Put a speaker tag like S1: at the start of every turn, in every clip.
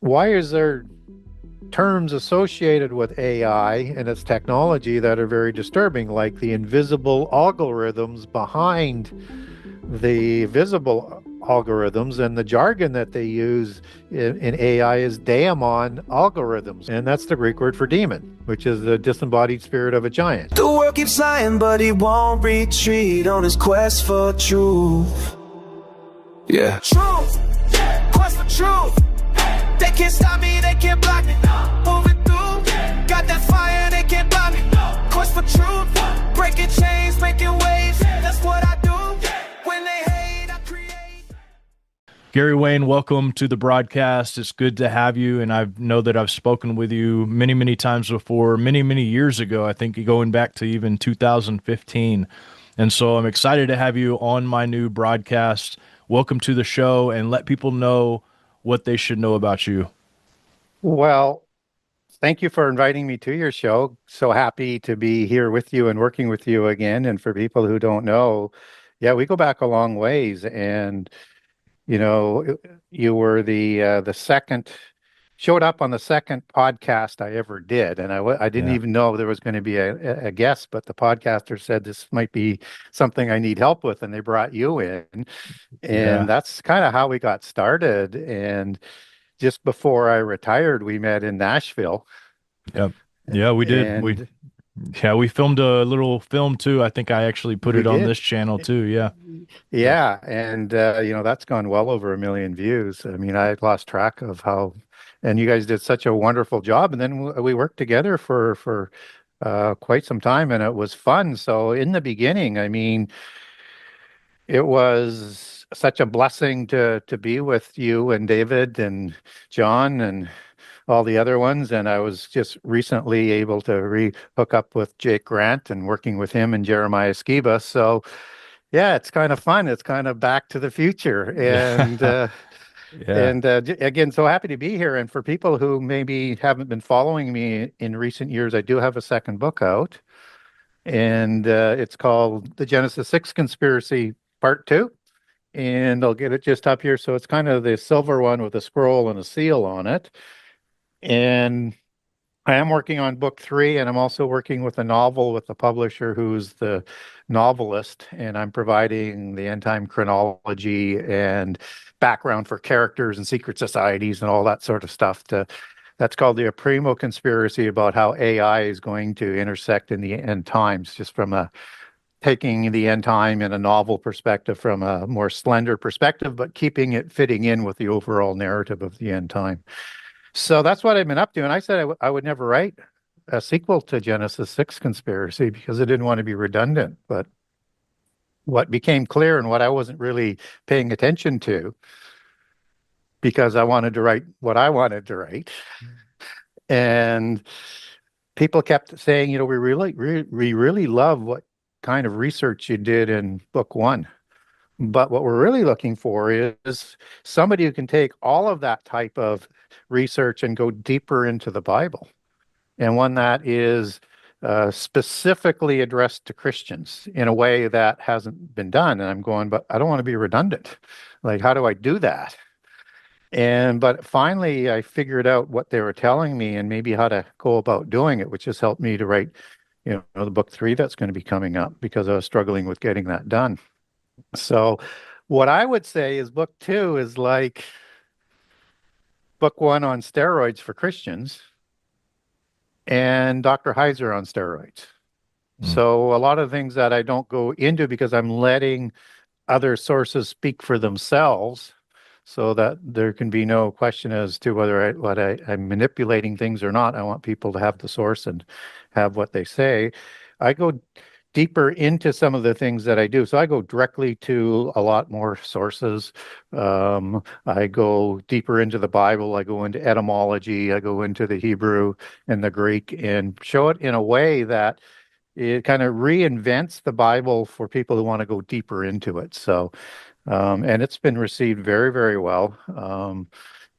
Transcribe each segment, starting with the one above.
S1: why is there terms associated with AI and its technology that are very disturbing, like the invisible algorithms behind the visible algorithms, and the jargon that they use in AI is daemon algorithms, and that's the Greek word for demon, which is the disembodied spirit of a giant.
S2: The world keeps lying, but he won't retreat on his quest for truth. Yeah. Truth, quest for truth. They can't stop me, they can't block me. Moving through, got that fire, they can't block me. Quest for truth, breaking chains, making waves. That's what I do. When they hate, I create.
S3: Gary Wayne, welcome to the broadcast. It's good to have you, and I know that I've spoken with you many, many times before, many, many years ago, I think going back to even 2015. And so I'm excited to have you on my new broadcast. Welcome to the show, and let people know what they should know about you.
S1: Well, thank you for inviting me to your show. So happy to be here with you and working with you again. And for people who don't know, yeah, we go back a long ways. And you were the second, showed up on the second podcast I ever did, and I didn't even know there was going to be a guest, but the podcaster said this might be something I need help with, and they brought you in, and that's kind of how we got started. And just before I retired, we met in Nashville.
S3: Yep. Yeah, we did. We filmed a little film too. I think I actually put it on this channel too. Yeah.
S1: Yeah. And, that's gone well over 1 million views. I mean, I lost track of how, and you guys did such a wonderful job. And then we worked together for quite some time, and it was fun. So in the beginning, I mean, it was such a blessing to be with you and David and Jon and all the other ones. And I was just recently able to hook up with Jake Grant and working with him and Jeremiah Skiba. So yeah, it's kind of fun. It's kind of back to the future. And again, so happy to be here. And for people who maybe haven't been following me in recent years, I do have a second book out, and it's called The Genesis 6 Conspiracy Part 2. And I'll get it just up here. So it's kind of the silver one with a scroll and a seal on it. And I am working on book 3, and I'm also working with a novel with the publisher who's the novelist, and I'm providing the end time chronology and background for characters and secret societies and all that sort of stuff. That's called the Primo Conspiracy, about how AI is going to intersect in the end times, just from taking the end time in a novel perspective, from a more slender perspective, but keeping it fitting in with the overall narrative of the end time. So that's what I've been up to. And I said I would never write a sequel to Genesis 6 Conspiracy because I didn't want to be redundant. But what became clear, and what I wasn't really paying attention to, because I wanted to write what I wanted to write, and people kept saying, we really love what kind of research you did in book 1. But what we're really looking for is somebody who can take all of that type of research and go deeper into the Bible, and one that is specifically addressed to Christians in a way that hasn't been done. And I'm going, but I don't want to be redundant. Like, how do I do that? But finally, I figured out what they were telling me and maybe how to go about doing it, which has helped me to write, the book 3 that's going to be coming up, because I was struggling with getting that done. So what I would say is book 2 is like book 1 on steroids for Christians, and Dr. Heiser on steroids. So a lot of things that I don't go into because I'm letting other sources speak for themselves, so that there can be no question as to whether I'm manipulating things or not. I want people to have the source and have what they say. I go deeper into some of the things that I do. So I go directly to a lot more sources. I go deeper into the Bible. I go into etymology. I go into the Hebrew and the Greek, and show it in a way that it kind of reinvents the Bible for people who want to go deeper into it. So, and it's been received very, very well.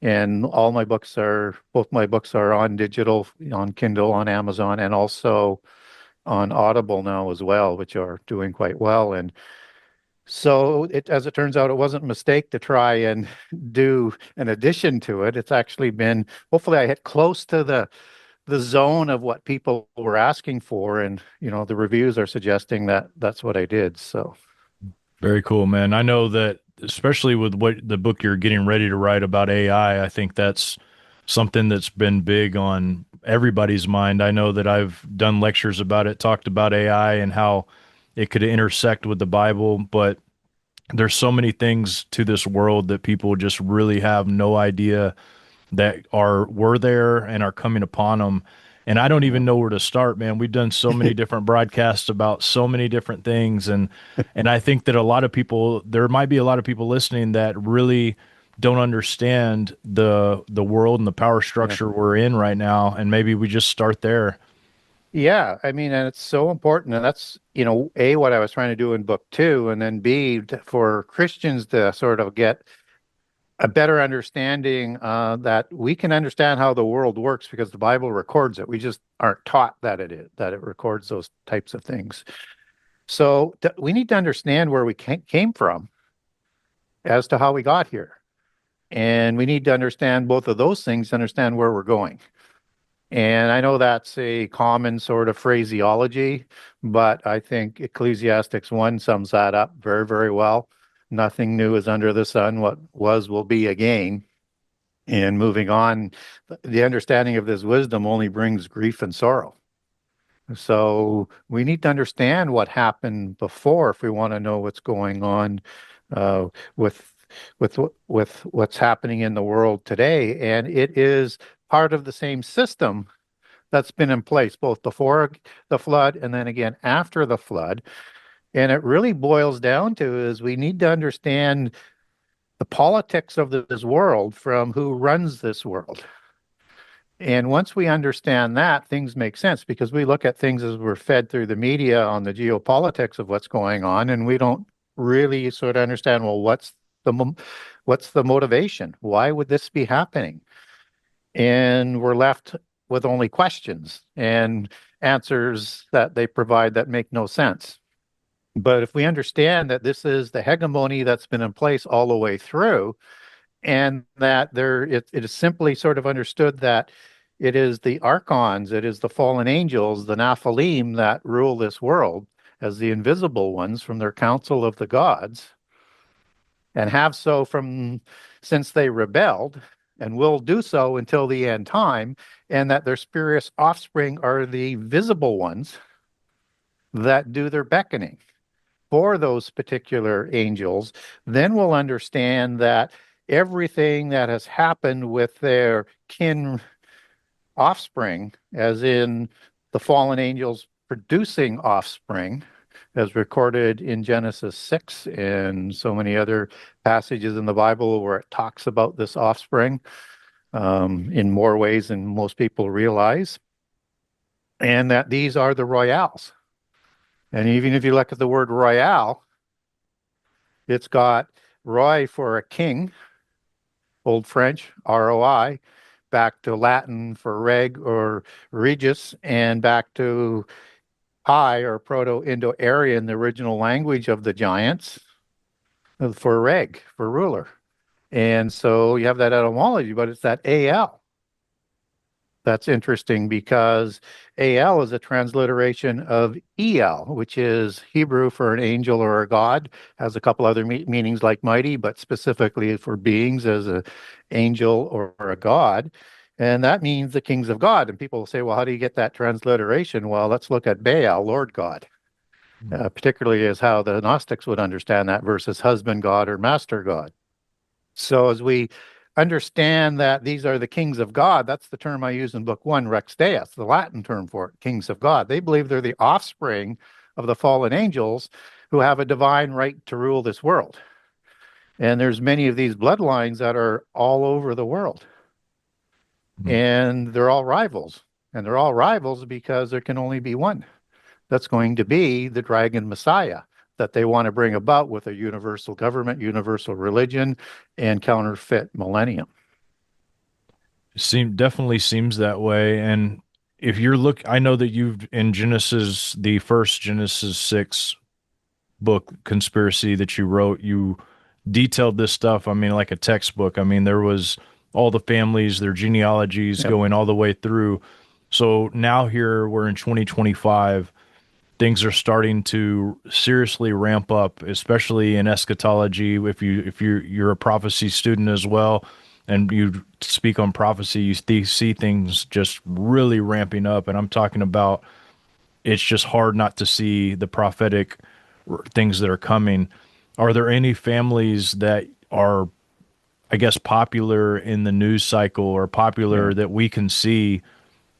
S1: And both my books are on digital, on Kindle, on Amazon, and also on Audible now as well, which are doing quite well. And So as it turns out, it wasn't a mistake to try and do an addition to it. It's actually been, hopefully I hit close to the zone of what people were asking for. And, the reviews are suggesting that that's what I did. So,
S3: Very cool, man. I know that especially with what the book you're getting ready to write about AI, I think that's something that's been big on everybody's mind. I know that I've done lectures about it, talked about AI and how it could intersect with the Bible, but there's so many things to this world that people just really have no idea that were there and are coming upon them. And I don't
S1: yeah.
S3: even know where to start, man. We've done so many different broadcasts about so many different things, and I think that there might be a lot of people listening that really don't understand the world and the power
S1: Yeah.
S3: structure we're in right now, and maybe we just start there.
S1: Yeah, I mean, and it's so important. And that's, A, what I was trying to do in book two, and then B, for Christians to sort of get a better understanding that we can understand how the world works because the Bible records it. We just aren't taught that that it records those types of things. So we need to understand where we came from as to how we got here. And we need to understand both of those things, to understand where we're going. And I know that's a common sort of phraseology, but I think Ecclesiastes 1 sums that up very, very well. Nothing new is under the sun. What was will be again. And moving on, the understanding of this wisdom only brings grief and sorrow. So we need to understand what happened before if we want to know what's going on uh, with with what's happening in the world today. And it is part of the same system that's been in place both before the flood and then again after the flood. And it really boils down to is we need to understand the politics of this world from who runs this world. And once we understand that, things make sense because we look at things as we're fed through the media on the geopolitics of what's going on, and we don't really sort of understand, well, what's the motivation? Why would this be happening? And we're left with only questions and answers that they provide that make no sense. But if we understand that this is the hegemony that's been in place all the way through, and that it is simply sort of understood that it is the archons, it is the fallen angels, the Nephilim that rule this world as the invisible ones from their council of the gods, and have so from since they rebelled, and will do so until the end time, and that their spurious offspring are the visible ones that do their beckoning for those particular angels, then we'll understand that everything that has happened with their kin offspring, as in the fallen angels producing offspring, as recorded in Genesis 6 and so many other passages in the Bible where it talks about this offspring in more ways than most people realize, and that these are the royales. And even if you look at the word royale, it's got Roy for a king, Old French, ROI, back to Latin for reg or regis, and back to Pi or Proto-Indo-Aryan, the original language of the giants, for reg, for ruler. And so you have that etymology, but it's that AL. That's interesting because AL is a transliteration of EL, which is Hebrew for an angel or a god, has a couple other meanings like mighty, but specifically for beings as an angel or a god. And that means the kings of God. And people will say, well, how do you get that transliteration? Well, let's look at Baal, Lord God, particularly as how the Gnostics would understand that versus husband God or master God. So as we understand that these are the kings of God, that's the term I use in book one, Rex Deus, the Latin term for it, kings of God. They believe they're the offspring of the fallen angels who have a divine right to rule this world. And there's many of these bloodlines that are all over the world. And they're all rivals. And they're all rivals because there can only be one. That's going to be the dragon Messiah that they want to bring about with a universal government, universal religion, and counterfeit millennium.
S3: Definitely seems that way. And if you're I know that you've in Genesis, the first Genesis 6 book, Conspiracy, that you wrote, you detailed this stuff. I mean, like a textbook. I mean, there was all the families, their genealogies
S1: Yep.
S3: going all the way through. So now here we're in 2025. Things are starting to seriously ramp up, especially in eschatology. If you're a prophecy student as well, and you speak on prophecy, you see things just really ramping up. And I'm talking about, it's just hard not to see the prophetic things that are coming. Are there any families that are, I guess, popular in the news cycle or popular
S1: Yeah.
S3: that we can see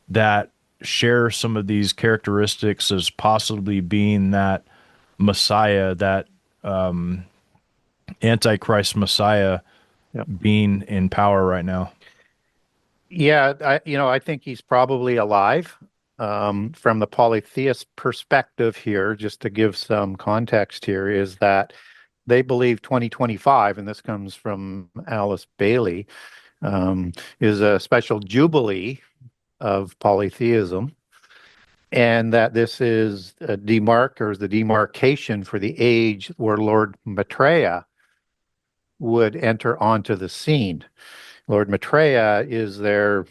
S3: that share some of these characteristics as possibly being that Messiah, that Antichrist Messiah
S1: Yep.
S3: being in power right now?
S1: Yeah, I think he's probably alive. From the polytheist perspective here, just to give some context here, is that they believe 2025, and this comes from Alice Bailey, is a special jubilee of polytheism, and that this is a the demarcation for the age where Lord Maitreya would enter onto the scene. Lord Maitreya is their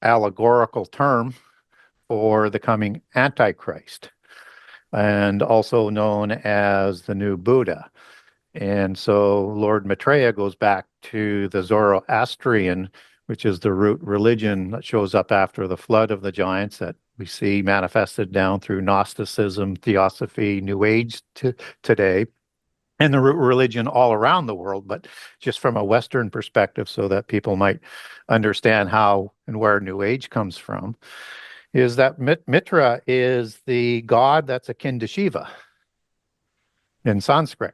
S1: allegorical term for the coming Antichrist, and also known as the new Buddha. And so Lord Maitreya goes back to the Zoroastrian, which is the root religion that shows up after the flood of the giants that we see manifested down through Gnosticism, Theosophy, New Age today, and the root religion all around the world, but just from a Western perspective so that people might understand how and where New Age comes from, is that Mitra is the god that's akin to Shiva in Sanskrit,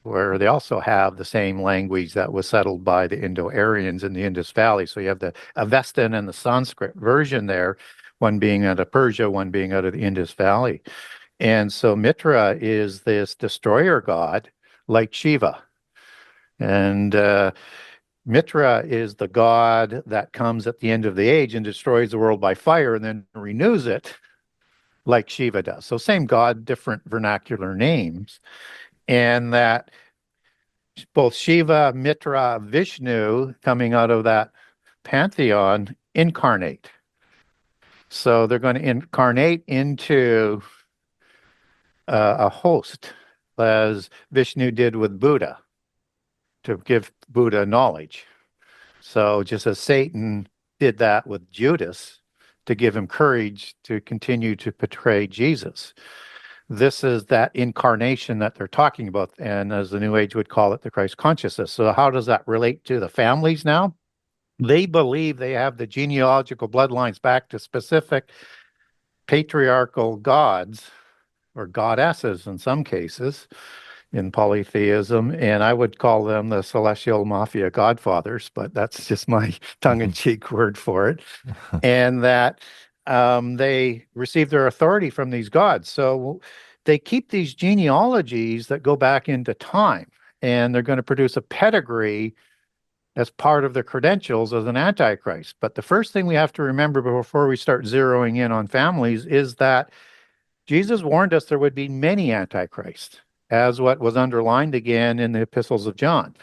S1: where they also have the same language that was settled by the Indo-Aryans in the Indus Valley. So you have the Avestan and the Sanskrit version there, one being out of Persia, one being out of the Indus Valley. And so Mitra is this destroyer god like Shiva. And Mitra is the god that comes at the end of the age and destroys the world by fire and then renews it like Shiva does. So same god, different vernacular names. And that both Shiva, Mitra, Vishnu, coming out of that pantheon, incarnate. So they're going to incarnate into a host, as Vishnu did with Buddha, to give Buddha knowledge. So just as Satan did that with Judas to give him courage to continue to betray Jesus. This is that incarnation that they're talking about, and as the New Age would call it, the Christ consciousness. So how does that relate to the families now? They believe they have the genealogical bloodlines back to specific patriarchal gods or goddesses in some cases in polytheism, and I would call them the celestial mafia godfathers, but that's just my tongue-in-cheek word for it. And that they receive their authority from these gods. So they keep these genealogies that go back into time, and they're going to produce a pedigree as part of their credentials as an antichrist. But the first thing we have to remember before we start zeroing in on families is that Jesus warned us there would be many antichrists, as what was underlined again in the epistles of John.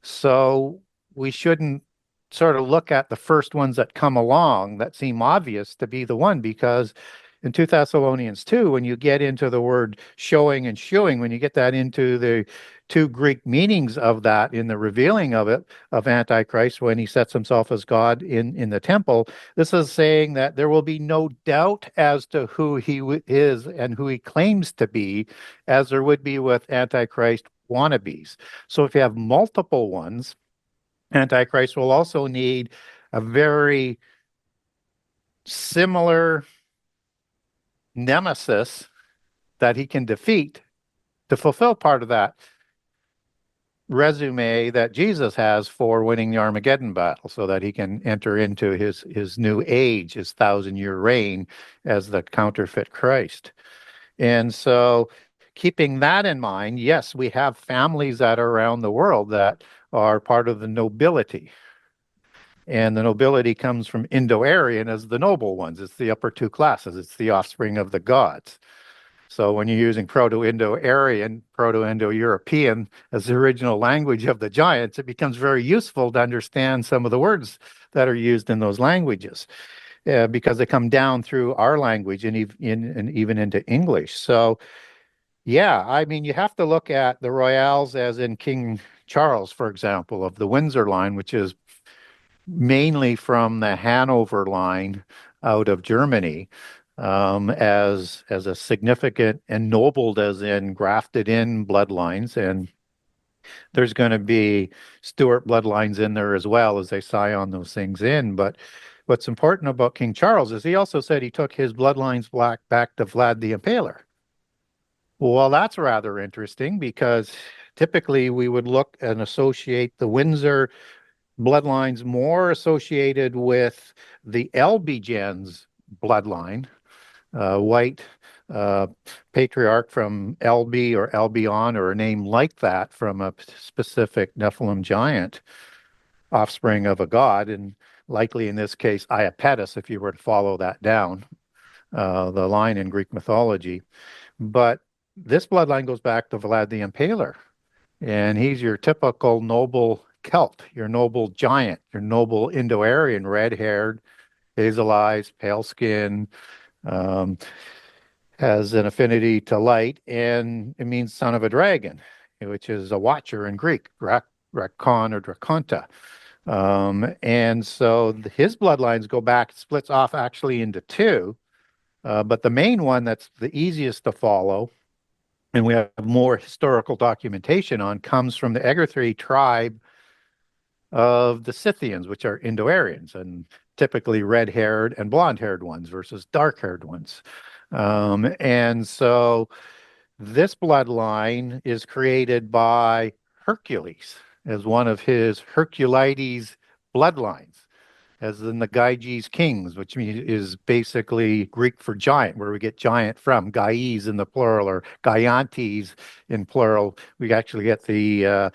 S1: So we shouldn't sort of look at the first ones that come along that seem obvious to be the one, because in 2 Thessalonians 2, when you get into the word showing and shewing, when you get that into the two Greek meanings of that in the revealing of it, of Antichrist, when he sets himself as God in the temple, this is saying that there will be no doubt as to who he is and who he claims to be, as there would be with Antichrist wannabes. So if you have multiple ones, Antichrist will also need a very similar nemesis that he can defeat to fulfill part of that resume that Jesus has for winning the Armageddon battle, so that he can enter into his new age, his 1,000-year reign as the counterfeit Christ. And so keeping that in mind, yes, we have families that are around the world that are part of the nobility. And the nobility comes from Indo-Aryan as the noble ones. It's the upper two classes. It's the offspring of the gods. So when you're using Proto-Indo-Aryan, Proto-Indo-European as the original language of the giants, it becomes very useful to understand some of the words that are used in those languages, because they come down through our language and even into English. So, yeah, I mean, you have to look at the royals as in King Charles, for example, of the Windsor line, which is mainly from the Hanover line out of Germany, as a significant ennobled, as in grafted in bloodlines. And there's going to be Stuart bloodlines in there as well as they scion those things in. But what's important about King Charles is he also said he took his bloodlines back to Vlad the Impaler. Well, that's rather interesting, because typically we would look and associate the Windsor bloodlines more associated with the Elby bloodline, white patriarch from Elby or Albion, or a name like that from a specific Nephilim giant, offspring of a god, and likely in this case Iapetus, if you were to follow that down the line in Greek mythology. But this bloodline goes back to Vlad the Impaler, and he's your typical noble Celt, your noble giant, your noble Indo-Aryan, red-haired, hazel eyes, pale skin, has an affinity to light, and it means son of a dragon, which is a watcher in Greek, Drakon or Drakonta. And so his bloodlines go back, splits off actually into two, but the main one that's the easiest to follow, and we have more historical documentation on, comes from the Egerthry tribe of the Scythians, which are Indo-Aryans, and typically red-haired and blonde-haired ones versus dark-haired ones. And so this bloodline is created by Hercules as one of his Herculides bloodlines, as in the Gyges kings, which is basically Greek for giant, where we get giant from. Gyes in the plural, or Gyantes in plural. We actually get the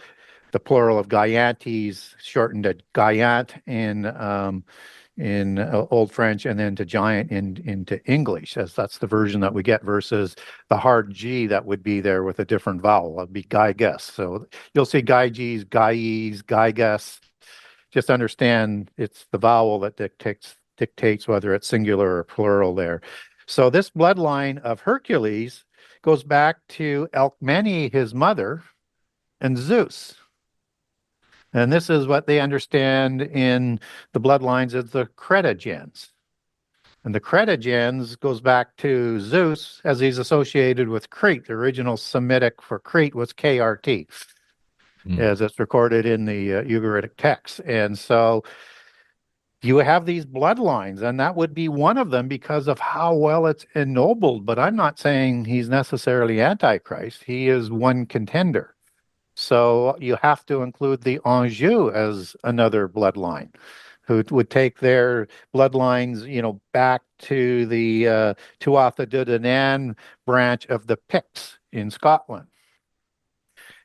S1: plural of Gyantes shortened to Gyant in Old French, and then to giant into English, as that's the version that we get, versus the hard G that would be there with a different vowel. It'd be Gyges. So you'll see Gyges, Gyes, Gyges. Just understand it's the vowel that dictates whether it's singular or plural there. So this bloodline of Hercules goes back to Alcmene, his mother, and Zeus. And this is what they understand in the bloodlines as the Cretagens. And the Cretagens goes back to Zeus, as he's associated with Crete. The original Semitic for Crete was KRT, as it's recorded in the Ugaritic text. And so you have these bloodlines, and that would be one of them because of how well it's ennobled. But I'm not saying he's necessarily Antichrist. He is one contender. So you have to include the Anjou as another bloodline, who would take their bloodlines, back to the Tuatha De Danann branch of the Picts in Scotland,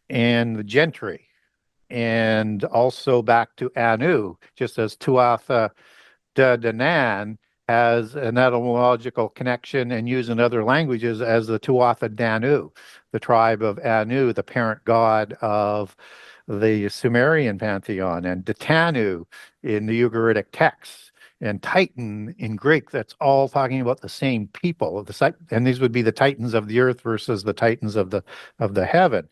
S1: and the gentry, and also back to Anu, just as Tuatha De Danann has an etymological connection and used in other languages as the Tuatha Danu, the tribe of Anu, the parent god of the Sumerian pantheon, and Datanu in the Ugaritic texts, and Titan in Greek. That's all talking about the same people. And these would be the Titans of the earth versus the Titans of the heaven.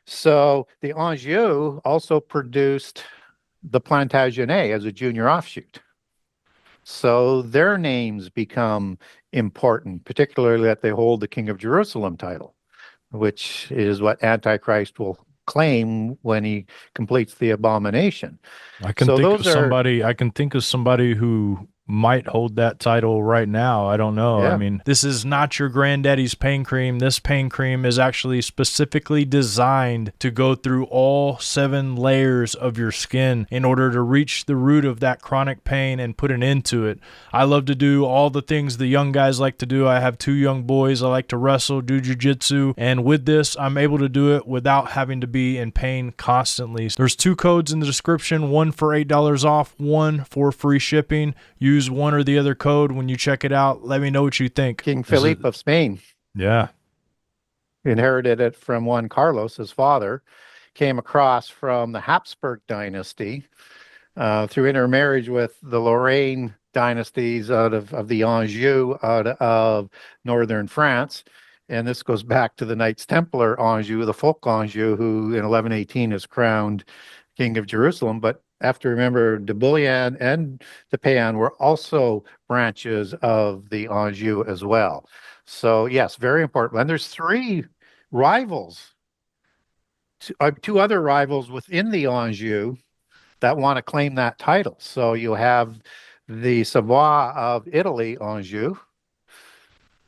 S1: So the Anjou also produced the Plantagenets as a junior offshoot. So their names become important, particularly that they hold the King of Jerusalem title, which is what Antichrist will claim when he completes the abomination.
S3: I can think of somebody who might hold that title right now. I don't know.
S1: Yeah.
S3: I mean, this is not your granddaddy's pain cream. This pain cream is actually specifically designed to go through all 7 layers of your skin in order to reach the root of that chronic pain and put an end to it. I love to do all the things the young guys like to do. I have 2 young boys. I like to wrestle, do jiu-jitsu, and with this, I'm able to do it without having to be in pain constantly. There's 2 codes in the description, one for $8 off, one for free shipping. Use one or the other code when you check it out. Let me know what you think.
S1: King Philippe of Spain.
S3: Yeah.
S1: inherited it from one Carlos, his father, came across from the Habsburg dynasty through intermarriage with the Lorraine dynasties of the Anjou out of northern France. And this goes back to the Knights Templar Anjou, the folk Anjou, who in 1118 is crowned King of Jerusalem. But have to remember, de Bouillon and de Payan were also branches of the Anjou as well. So yes, very important. And there's three rivals, two other rivals within the Anjou that want to claim that title. So you have the Savoy of Italy, Anjou,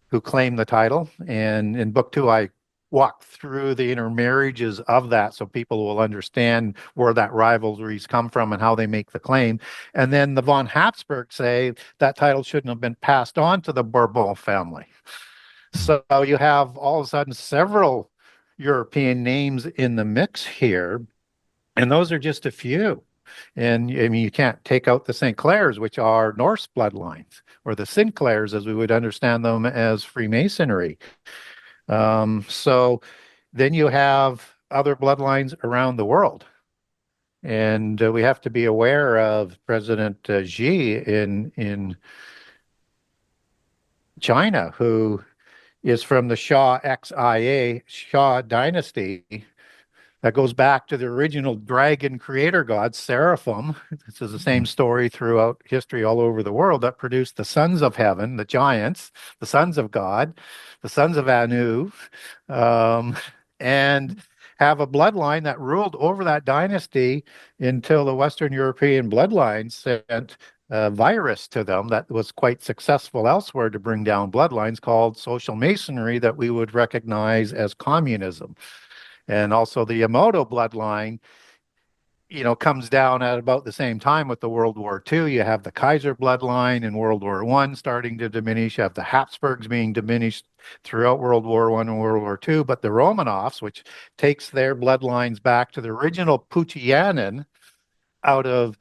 S1: who claim the title. And in book 2, I walk through the intermarriages of that so people will understand where that rivalries come from and how they make the claim. And then the von Habsburg say that title shouldn't have been passed on to the Bourbon family. So you have all of a sudden several European names in the mix here, and those are just a few. And I mean, you can't take out the St. Clairs, which are Norse bloodlines, or the Sinclairs, as we would understand them as Freemasonry. So then you have other bloodlines around the world. And we have to be aware of President Xi in China, who is from the Shah XIA, Shah dynasty. That goes back to the original dragon creator god, Seraphim. This is the same story throughout history all over the world that produced the sons of heaven, the giants, the sons of God, the sons of Anu, and have a bloodline that ruled over that dynasty until the Western European bloodlines sent a virus to them that was quite successful elsewhere to bring down bloodlines called social masonry that we would recognize as communism. And also the Yamato bloodline, comes down at about the same time with the World War II. You have the Kaiser bloodline in World War I starting to diminish. You have the Habsburgs being diminished throughout World War I and World War II. But the Romanovs, which takes their bloodlines back to the original Putianin out of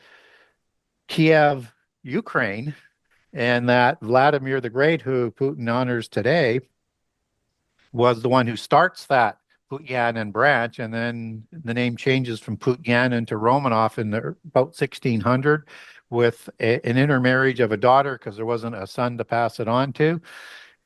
S1: Kiev, Ukraine, and that Vladimir the Great, who Putin honors today, was the one who starts that Putyanin branch, and then the name changes from Putyanin to Romanov in about 1600 with an intermarriage of a daughter because there wasn't a son to pass it on to.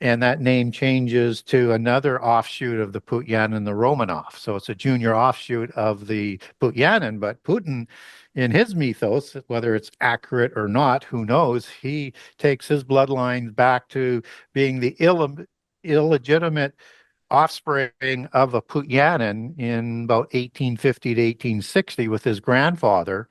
S1: And that name changes to another offshoot of the Putyanin, the Romanov. So it's a junior offshoot of the Putyanin, but Putin, in his mythos, whether it's accurate or not, who knows, he takes his bloodlines back to being the illegitimate offspring of a Putyanin in about 1850 to 1860 with his grandfather.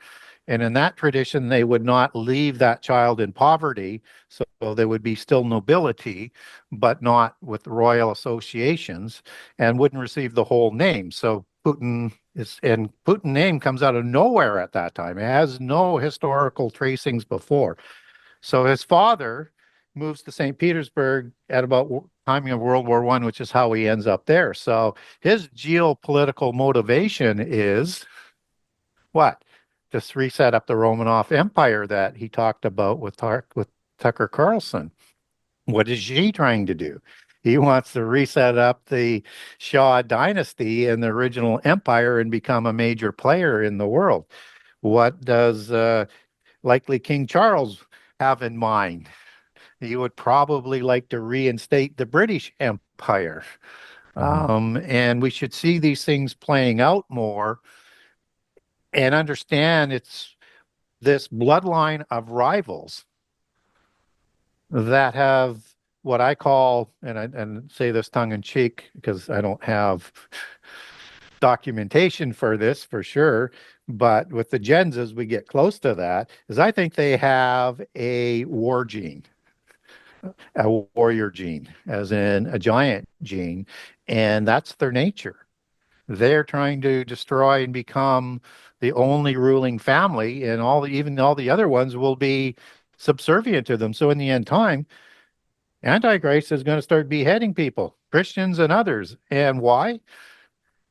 S1: And in that tradition, they would not leave that child in poverty. So there would be still nobility, but not with royal associations, and wouldn't receive the whole name. So Putin name comes out of nowhere at that time. It has no historical tracings before. So his father moves to St. Petersburg at about timing of World War I, which is how he ends up there. So his geopolitical motivation is what? To reset up the Romanov Empire that he talked about with Tucker Carlson. What is Xi trying to do? He wants to reset up the Shah dynasty and the original empire and become a major player in the world. What does likely King Charles have in mind? He would probably like to reinstate the British Empire. And we should see these things playing out more and understand it's this bloodline of rivals that have what I call, and I say this tongue in cheek because I don't have documentation for this for sure, but with the gens, as we get close to that, is I think they have a war gene, a warrior gene, as in a giant gene, and that's their nature. They're trying to destroy and become the only ruling family, and even all the other ones will be subservient to them. So in the end time, Antichrist is going to start beheading people, Christians and others. And why?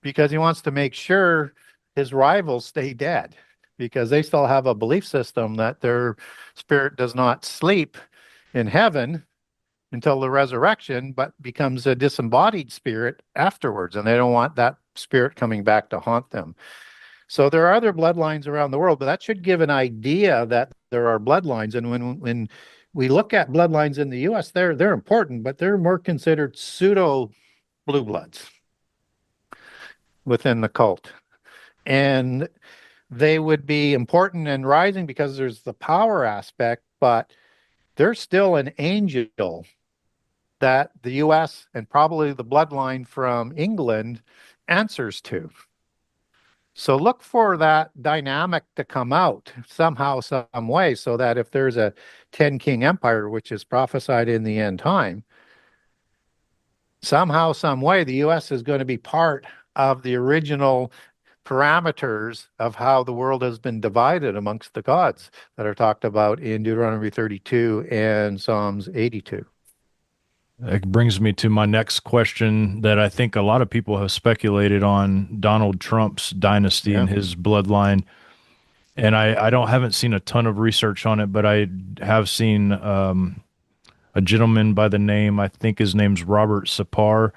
S1: Because he wants to make sure his rivals stay dead, because they still have a belief system that their spirit does not sleep in heaven, until the resurrection, but becomes a disembodied spirit afterwards, and they don't want that spirit coming back to haunt them. So there are other bloodlines around the world, but that should give an idea that there are bloodlines. And when we look at bloodlines in the U.S., they're important, but they're more considered pseudo blue bloods within the cult. And they would be important and rising because there's the power aspect, but they're still an angel that the U.S. and probably the bloodline from England answers to. So look for that dynamic to come out somehow, some way, so that if there's a 10 king empire, which is prophesied in the end time, somehow, some way, the U.S. is going to be part of the original parameters of how the world has been divided amongst the gods that are talked about in Deuteronomy 32 and Psalms 82.
S3: It brings me to my next question that I think a lot of people have speculated on Donald Trump's dynasty and his bloodline. And I haven't seen a ton of research on it, but I have seen a gentleman by the name, I think his name's Robert Sapar,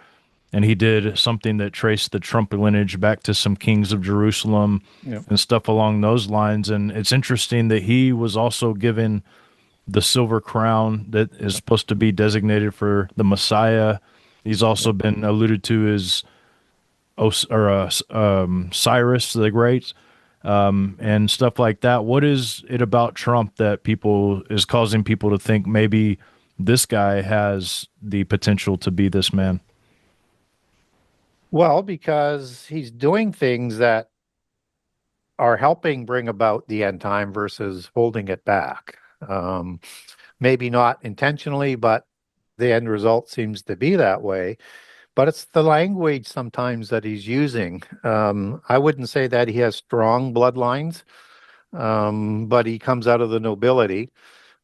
S3: and he did something that traced the Trump lineage back to some kings of Jerusalem and stuff along those lines. And it's interesting that he was also given the silver crown that is supposed to be designated for the Messiah. He's also been alluded to as Cyrus the Great, and stuff like that. What is it about Trump that people is causing people to think maybe this guy has the potential to be this man?
S1: Well, because he's doing things that are helping bring about the end time versus holding it back. Maybe not intentionally, but the end result seems to be that way. But it's the language sometimes that he's using. I wouldn't say that he has strong bloodlines, but he comes out of the nobility.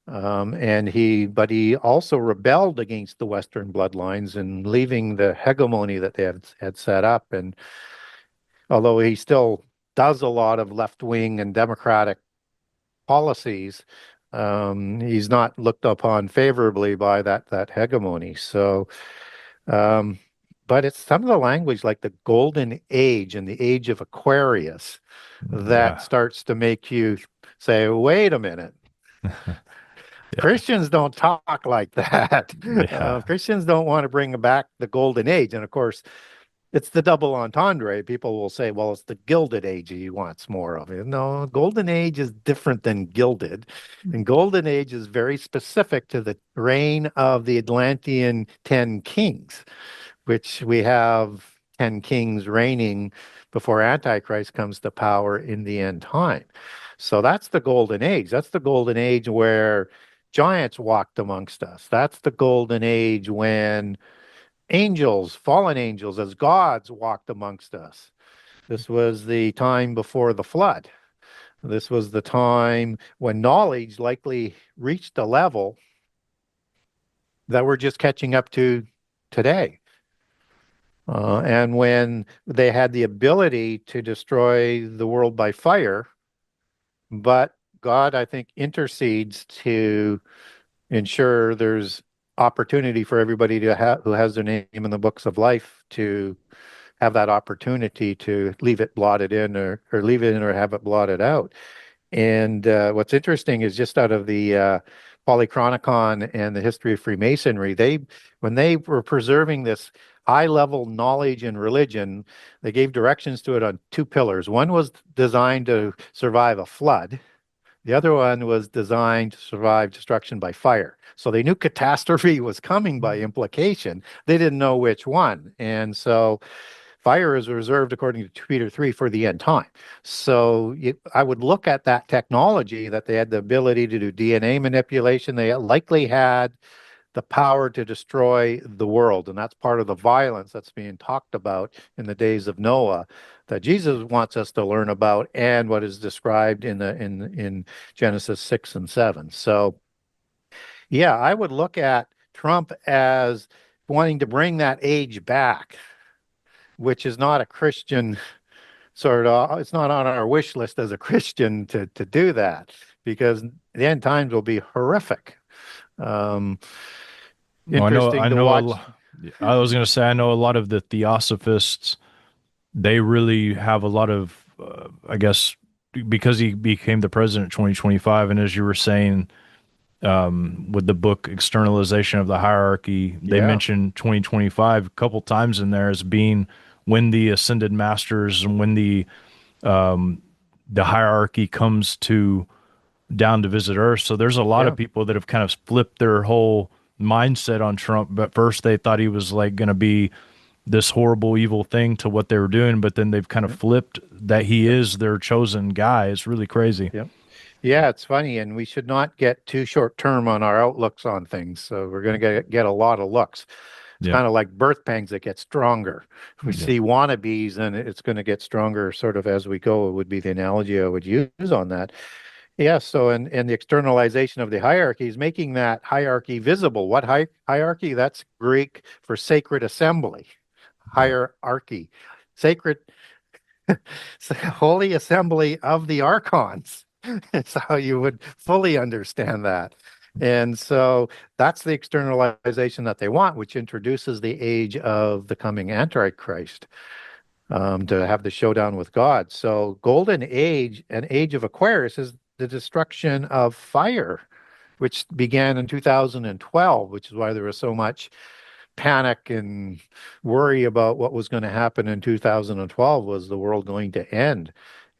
S1: But he also rebelled against the Western bloodlines and leaving the hegemony that they had set up. And although he still does a lot of left-wing and democratic policies, he's not looked upon favorably by that hegemony. So, but it's some of the language like the golden age and the age of Aquarius that starts to make you say, wait a minute. Christians don't talk like that. Christians don't want to bring back the golden age. And of course, it's the double entendre. People will say, well, it's the gilded age he wants more of. No, golden age is different than gilded. And golden age is very specific to the reign of the Atlantean 10 kings, which we have 10 kings reigning before Antichrist comes to power in the end time. So that's the golden age. That's the golden age where giants walked amongst us. That's the golden age when angels, fallen angels as gods walked amongst us. This was the time before the flood. This was the time when knowledge likely reached a level that we're just catching up to today. And when they had the ability to destroy the world by fire, but God, I think, intercedes to ensure there's opportunity for everybody to have who has their name in the books of life to have that opportunity to leave it blotted in or leave it in or have it blotted out. And what's interesting is just out of the Polychronicon and the history of Freemasonry, when they were preserving this high level knowledge in religion, they gave directions to it on two pillars. One was designed to survive a flood. The other one was designed to survive destruction by fire. So they knew catastrophe was coming by implication. They didn't know which one. And so fire is reserved, according to Peter 3, for the end time. So I would look at that technology that they had the ability to do DNA manipulation. They likely had the power to destroy the world. And that's part of the violence that's being talked about in the days of Noah that Jesus wants us to learn about and what is described in Genesis 6 and 7. So, yeah, I would look at Trump as wanting to bring that age back, which is not a Christian it's not on our wish list as a Christian to do that, because the end times will be horrific.
S3: Well,
S1: interesting to watch.
S3: I was going to say, I know a lot of the theosophists, they really have a lot of, I guess, because he became the president in 2025. And as you were saying, with the book Externalization of the Hierarchy, they
S1: Yeah,
S3: mentioned 2025 a couple times in there as being when the ascended masters and when the hierarchy comes to down to visit Earth. So there's a lot of
S1: yeah,
S3: people that have kind of flipped their whole mindset on Trump. But first they thought he was like going to be this horrible, evil thing to what they were doing, but then they've kind of
S1: yeah,
S3: flipped that he
S1: yeah,
S3: is their chosen guy. It's really crazy.
S1: yeah. Yeah, it's funny, and we should not get too short term on our outlooks on things. So we're going to get a lot of looks. It's
S3: Yeah.
S1: kind of like birth pangs that get stronger. We
S3: Yeah.
S1: see wannabes, and it's going to get stronger sort of as we go. It would be the analogy I would use on that. Yeah. So, and the externalization of the hierarchy is making that hierarchy visible. What hierarchy? That's Greek for sacred assembly.
S3: Yeah.
S1: Hierarchy, sacred, holy assembly of the archons. It's how you would fully understand that. And so that's the externalization that they want, which introduces the age of the coming Antichrist, to have the showdown with God. So, Golden Age and Age of Aquarius is the destruction of fire, which began in 2012, which is why there was so much panic and worry about what was going to happen in 2012. Was the world going to end?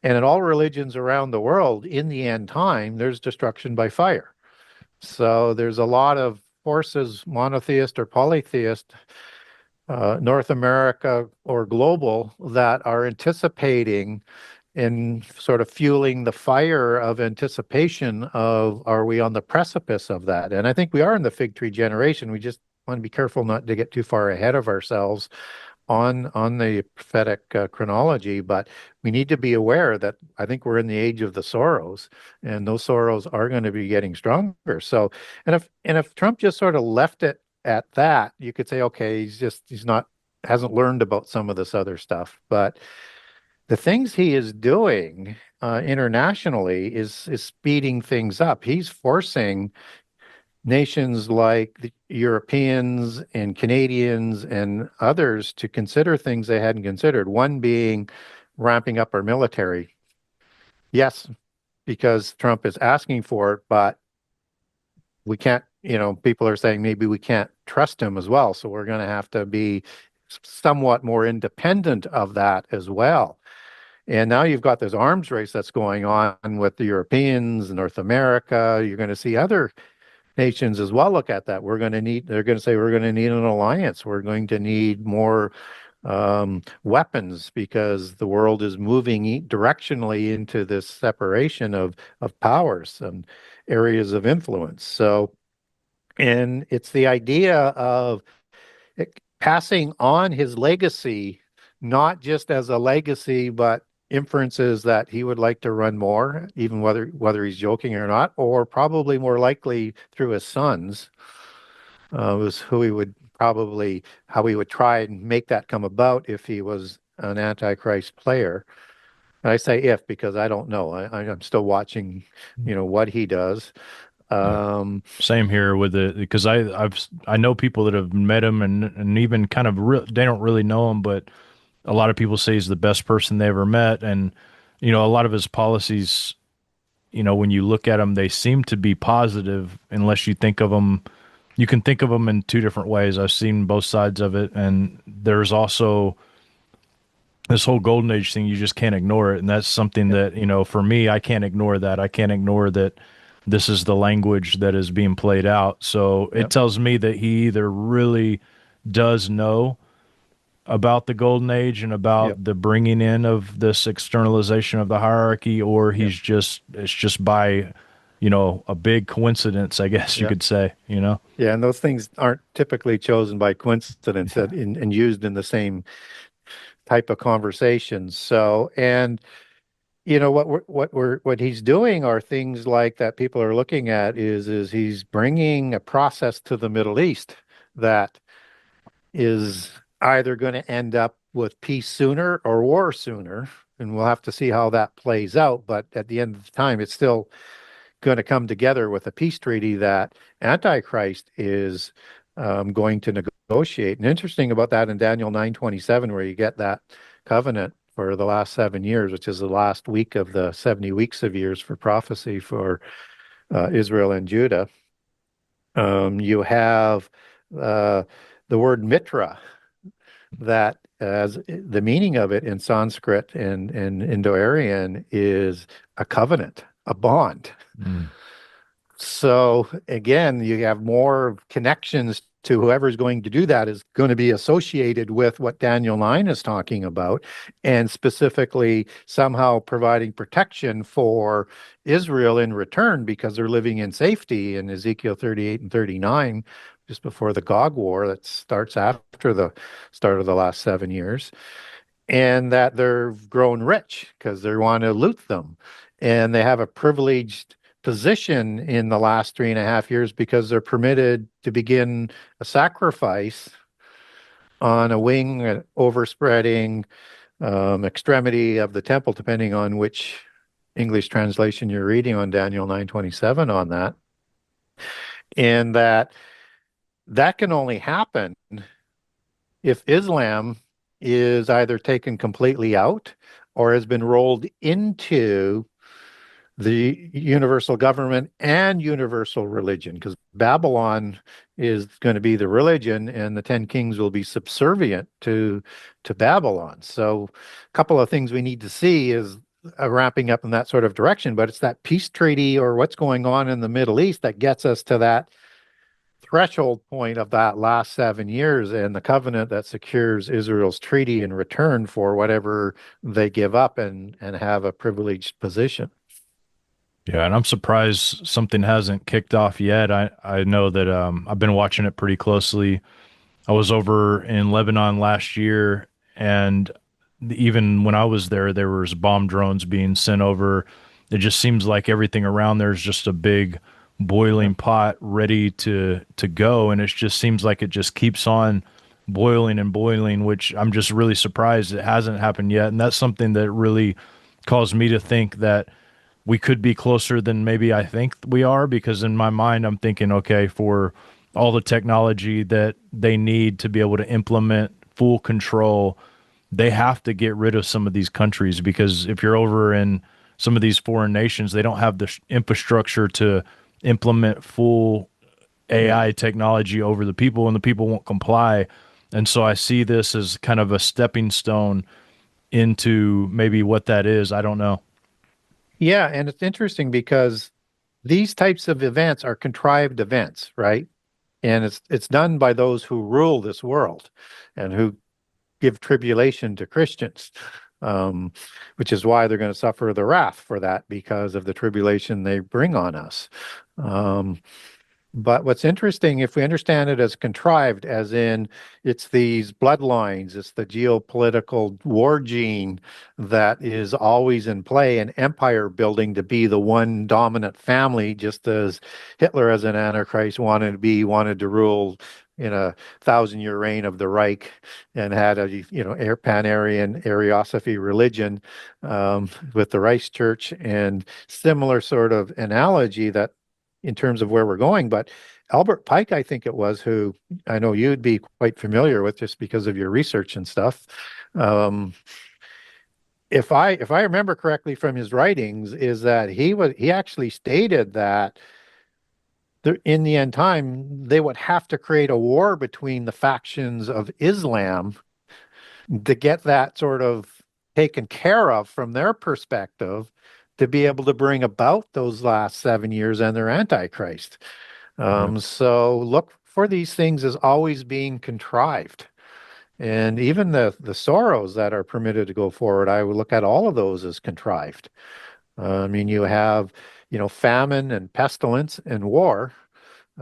S1: And in all religions around the world, in the end time, there's destruction by fire. So there's a lot of forces, monotheist or polytheist, North America or global, that are anticipating and sort of fueling the fire of anticipation of, are we on the precipice of that? And I think we are in the fig tree generation. We just want to be careful not to get too far ahead of ourselves on the prophetic chronology, but we need to be aware that I think we're in the age of the sorrows, and those sorrows are going to be getting stronger. So, and if Trump just sort of left it at that, you could say, okay, he's not hasn't learned about some of this other stuff, but the things he is doing internationally is speeding things up. He's forcing nations like the Europeans and Canadians and others to consider things they hadn't considered. One being ramping up our military. Yes, because Trump is asking for it, but we can't, people are saying maybe we can't trust him as well. So we're going to have to be somewhat more independent of that as well. And now you've got this arms race that's going on with the Europeans, North America. You're going to see other nations as well look at that. They're going to say, we're going to need an alliance. We're going to need more weapons, because the world is moving directionally into this separation of powers and areas of influence. So, and it's the idea of passing on his legacy, not just as a legacy, but inferences that he would like to run more, even whether he's joking or not, or probably more likely through his sons, was who he would probably how he would try and make that come about if he was an Antichrist player. And I say if because I don't know. I'm still watching, what he does.
S3: Yeah.
S1: Um,
S3: Same here with it because I know people that have met him and even kind of they don't really know him, but a lot of people say he's the best person they ever met, and a lot of his policies, when you look at them, they seem to be positive unless you think of them. You can think of them in two different ways. I've seen both sides of it, and there's also this whole golden age thing. You just can't ignore it, and that's something
S1: yeah,
S3: that for me, I can't ignore that. I can't ignore that this is the language that is being played out. So
S1: yeah,
S3: it tells me that he either really does know about the golden age and
S1: yeah,
S3: about the bringing in of this externalization of the hierarchy, or
S1: yeah,
S3: it's just by a big coincidence, I guess you
S1: yeah.
S3: could say.
S1: Yeah, and those things aren't typically chosen by coincidence and used in the same type of conversations. So, and what he's doing are things like that people are looking at is he's bringing a process to the Middle East that is either going to end up with peace sooner or war sooner, and we'll have to see how that plays out. But at the end of the time, it's still going to come together with a peace treaty that Antichrist is going to negotiate. And interesting about that in Daniel 9:27, where you get that covenant for the last 7 years, which is the last week of the 70 weeks of years for prophecy for Israel and Judah. You have the word mitra, that as the meaning of it in Sanskrit and Indo-Aryan is a covenant, a bond.
S3: Mm.
S1: So again, you have more connections to whoever's going to do that is going to be associated with what Daniel 9 is talking about, and specifically somehow providing protection for Israel in return because they're living in safety in Ezekiel 38 and 39, just before the Gog War that starts after the start of the last 7 years, and that they're grown rich because they want to loot them. And they have a privileged position in the last 3.5 years because they're permitted to begin a sacrifice on a wing, overspreading extremity of the temple, depending on which English translation you're reading on Daniel 9:27 on that. And that can only happen if Islam is either taken completely out or has been rolled into the universal government and universal religion, because Babylon is going to be the religion and the 10 kings will be subservient to Babylon. So a couple of things we need to see is wrapping up in that sort of direction, but it's that peace treaty or what's going on in the Middle East that gets us to that threshold point of that last 7 years and the covenant that secures Israel's treaty in return for whatever they give up and have a privileged position.
S3: Yeah, and I'm surprised something hasn't kicked off yet. I know that I've been watching it pretty closely. I was over in Lebanon last year, and even when I was there was bomb drones being sent over. It just seems like everything around there is just a big boiling pot ready to go, and it just seems like it just keeps on boiling and boiling, which I'm just really surprised it hasn't happened yet. And that's something that really caused me to think that we could be closer than maybe I think we are, because in my mind, I'm thinking, okay, for all the technology that they need to be able to implement full control, they have to get rid of some of these countries, because if you're over in some of these foreign nations, they don't have the infrastructure to implement full AI technology over the people, and the people won't comply. And so I see this as kind of a stepping stone into maybe what that is. I don't know.
S1: Yeah, and it's interesting because these types of events are contrived events, right? And it's done by those who rule this world and who give tribulation to Christians, which is why they're going to suffer the wrath for that because of the tribulation they bring on us. But what's interesting, if we understand it as contrived, as in it's these bloodlines, it's the geopolitical war gene that is always in play, and empire building to be the one dominant family, just as Hitler as an Antichrist wanted to rule in a 1,000-year reign of the Reich and had a pan-Aryan Ariosophy religion with the Reich Church, and similar sort of analogy that in terms of where we're going. But Albert Pike, I think it was, who I know you'd be quite familiar with just because of your research and stuff. If I remember correctly from his writings, is that he actually stated that in the end time they would have to create a war between the factions of Islam to get that sort of taken care of from their perspective, to be able to bring about those last 7 years and their Antichrist. So look for these things as always being contrived. And even the sorrows that are permitted to go forward, I would look at all of those as contrived. I mean, you have, famine and pestilence and war.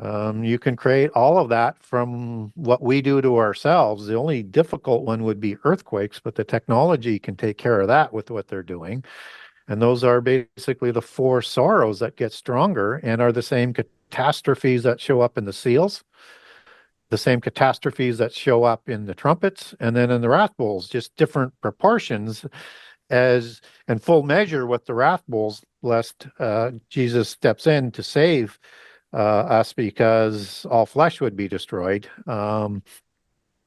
S1: You can create all of that from what we do to ourselves. The only difficult one would be earthquakes, but the technology can take care of that with what they're doing. And those are basically the four sorrows that get stronger and are the same catastrophes that show up in the seals, the same catastrophes that show up in the trumpets, and then in the wrath bowls, just different proportions as and full measure with the wrath bowls, lest Jesus steps in to save us because all flesh would be destroyed.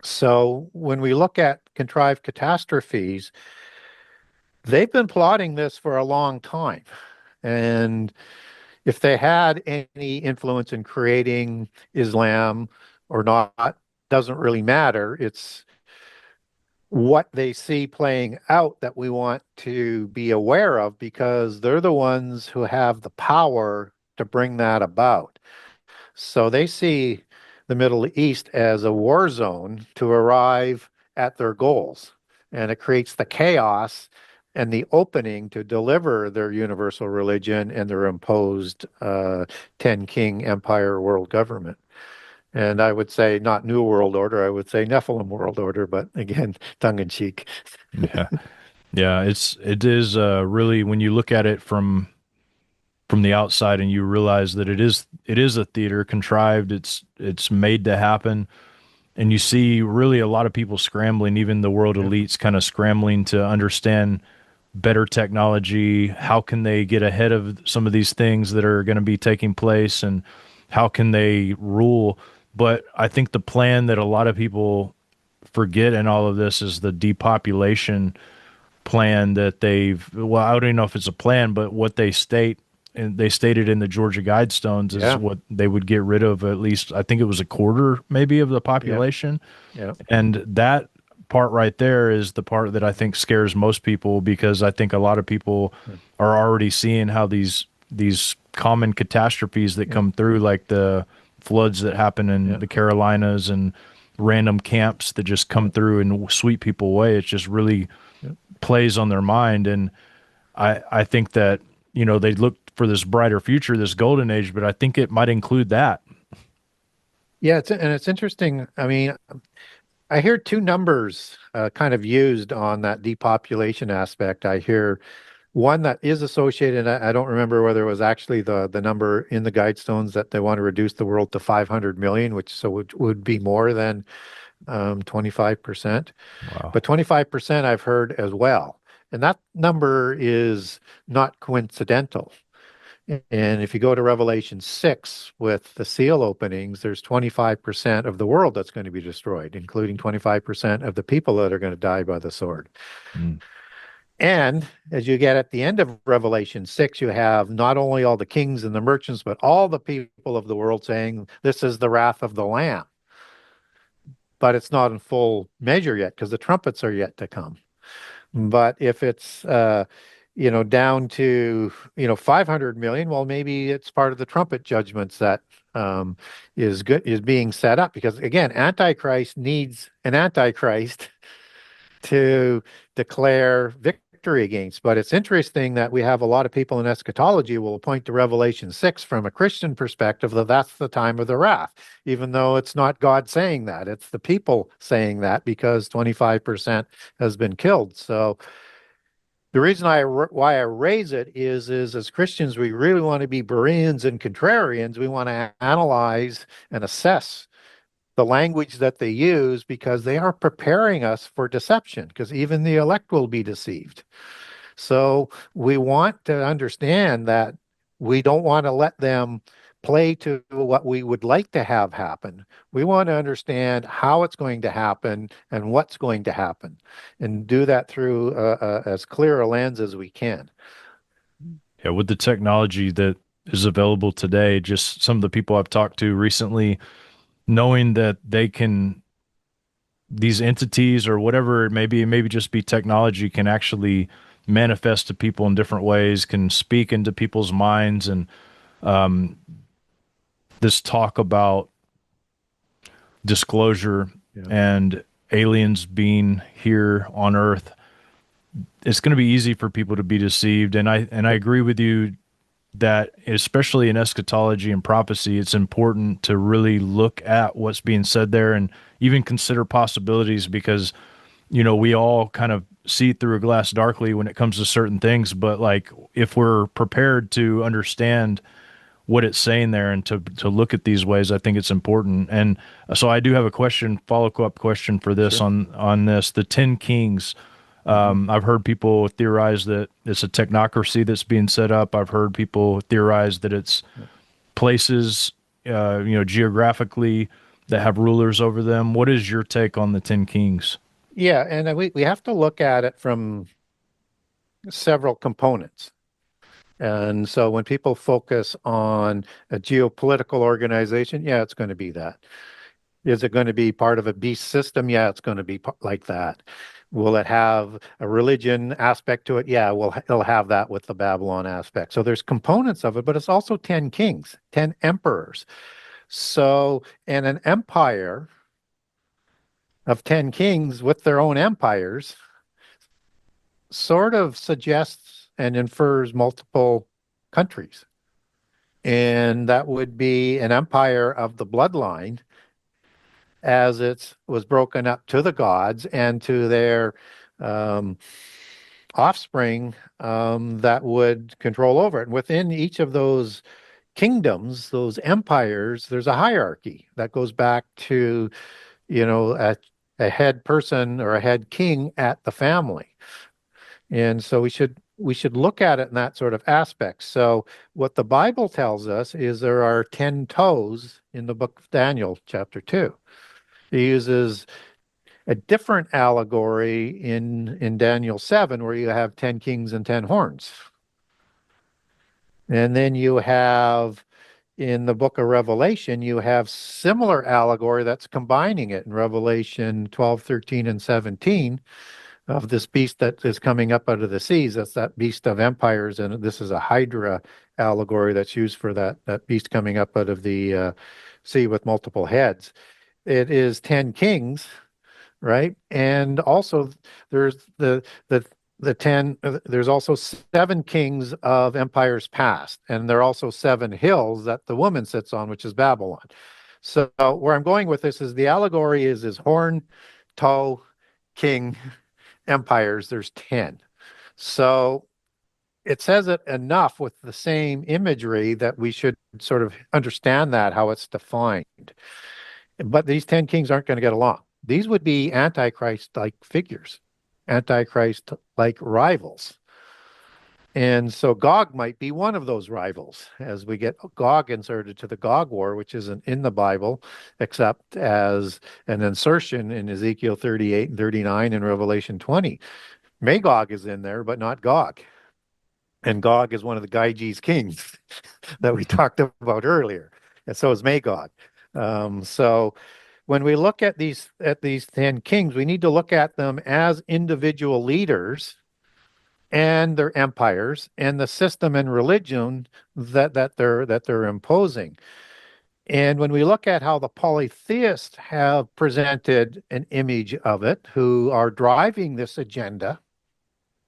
S1: So when we look at contrived catastrophes, they've been plotting this for a long time. And if they had any influence in creating Islam or not, doesn't really matter. It's what they see playing out that we want to be aware of because they're the ones who have the power to bring that about. So they see the Middle East as a war zone to arrive at their goals. And it creates the chaos and the opening to deliver their universal religion and their imposed 10 king empire world government. And I would say not New World Order, I would say Nephilim World Order, but again, tongue in cheek.
S3: Yeah. Yeah, it is really when you look at it from the outside and you realize that it is a theater contrived, it's made to happen, and you see really a lot of people scrambling, even the world elites kind of scrambling to understand better technology. How can they get ahead of some of these things that are going to be taking place, and how can they rule? But I think the plan that a lot of people forget in all of this is the depopulation plan that well, I don't even know if it's a plan, but what they state, and they stated in the Georgia Guidestones, is what they would get rid of, at least I think it was a quarter maybe of the population.
S1: Yeah.
S3: And that part right there is the part that I think scares most people, because I think a lot of people are already seeing how these common catastrophes that come through, like the floods that happen in the Carolinas and random camps that just come through and sweep people away. It just really plays on their mind. And I think that, they look for this brighter future, this golden age, but I think it might include that.
S1: Yeah, it's interesting. I mean, I hear two numbers kind of used on that depopulation aspect. I hear one that is associated, I don't remember whether it was actually the number in the Guidestones, that they want to reduce the world to 500 million, which would be more than 25%.
S3: Wow.
S1: But 25% I've heard as well. And that number is not coincidental. And if you go to Revelation 6 with the seal openings, there's 25% of the world that's going to be destroyed, including 25% of the people that are going to die by the sword.
S3: Mm.
S1: And as you get at the end of Revelation 6, you have not only all the kings and the merchants, but all the people of the world saying, this is the wrath of the Lamb. But it's not in full measure yet because the trumpets are yet to come. But if it's, down to, 500 million, well, maybe it's part of the trumpet judgments that is being set up. Because again, Antichrist needs an Antichrist to declare victory against. But it's interesting that we have a lot of people in eschatology will point to Revelation 6 from a Christian perspective that that's the time of the wrath, even though it's not God saying that. It's the people saying that because 25% has been killed. So the reason why I raise it is as Christians, we really want to be Bereans and contrarians. We want to analyze and assess the language that they use because they are preparing us for deception, because even the elect will be deceived. So we want to understand that we don't want to let them play to what we would like to have happen. We want to understand how it's going to happen and what's going to happen, and do that through as clear a lens as we can.
S3: Yeah, with the technology that is available today, just some of the people I've talked to recently, knowing that these entities or whatever it may be, maybe just be technology, can actually manifest to people in different ways, can speak into people's minds. And this talk about disclosure and aliens being here on Earth, it's going to be easy for people to be deceived. And I agree with you that especially in eschatology and prophecy, it's important to really look at what's being said there and even consider possibilities, because, we all kind of see through a glass darkly when it comes to certain things. But like, if we're prepared to understand what it's saying there and to look at these ways, I think it's important. And so I do have a follow-up question for this.
S1: Sure.
S3: on this, the 10 kings. I've heard people theorize that it's a technocracy that's being set up. I've heard people theorize that it's places, geographically that have rulers over them. What is your take on the 10 kings?
S1: Yeah, and we have to look at it from several components. And so when people focus on a geopolitical organization, yeah, it's going to be that. Is it going to be part of a beast system? Yeah, it's going to be like that. Will it have a religion aspect to it? Yeah, it'll have that with the Babylon aspect. So there's components of it, but it's also 10 kings, 10 emperors. So, and an empire of 10 kings with their own empires sort of suggests and infers multiple countries. And that would be an empire of the bloodline as it was broken up to the gods and to their um, offspring that would control over it. And within each of those kingdoms, those empires, there's a hierarchy that goes back to, a head person or a head king at the family. And so we should look at it in that sort of aspect. So what the Bible tells us is there are 10 toes in the book of Daniel, chapter 2. He uses a different allegory in Daniel 7, where you have 10 kings and 10 horns. And then you have in the book of Revelation, you have similar allegory that's combining it in Revelation 12, 13, and 17 of this beast that is coming up out of the seas. That's that beast of empires. And this is a Hydra allegory that's used for that beast coming up out of the sea with multiple heads. It is 10 kings, right? And also there's the 10, there's also 7 kings of empires past, and there are also 7 hills that the woman sits on, which is Babylon. So where I'm going with this is the allegory is horn, toe, king, empires. There's 10. So it says it enough with the same imagery that we should sort of understand that, how it's defined. But these 10 kings aren't going to get along. These would be Antichrist-like figures, Antichrist-like rivals. And so Gog might be one of those rivals as we get Gog inserted to the Gog War, which isn't in the Bible, except as an insertion in Ezekiel 38 and 39 and Revelation 20. Magog is in there, but not Gog. And Gog is one of the Gyges kings that we talked about earlier. And so is Magog. So when we look at these 10 kings, we need to look at them as individual leaders and their empires and the system and religion that they're imposing. And when we look at how the polytheists have presented an image of it, who are driving this agenda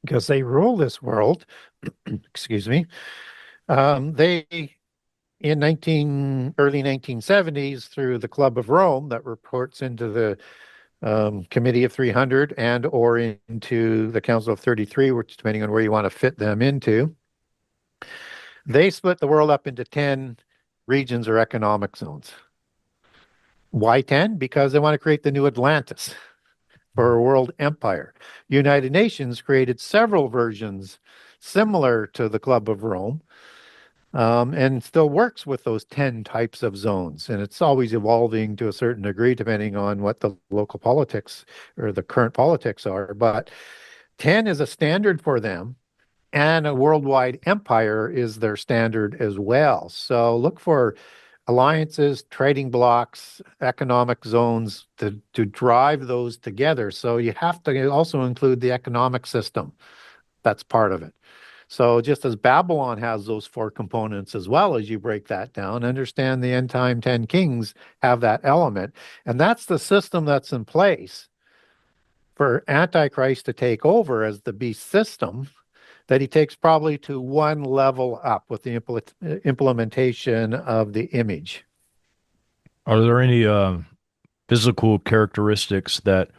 S1: because they rule this world, excuse me, they in early 1970s through the Club of Rome that reports into the Committee of 300 and or into the Council of 33, which depending on where you want to fit them into, they split the world up into 10 regions or economic zones. Why 10? Because they want to create the new Atlantis for a world empire. United Nations created several versions similar to the Club of Rome, and still works with those 10 types of zones. And it's always evolving to a certain degree, depending on what the local politics or the current politics are. But 10 is a standard for them, and a worldwide empire is their standard as well. So look for alliances, trading blocks, economic zones to drive those together. So you have to also include the economic system. That's part of it. So just as Babylon has those 4 components as well, as you break that down, understand the end time 10 kings have that element. And that's the system that's in place for Antichrist to take over as the beast system, that he takes probably to one level up with the implementation of the image.
S3: Are there any physical characteristics that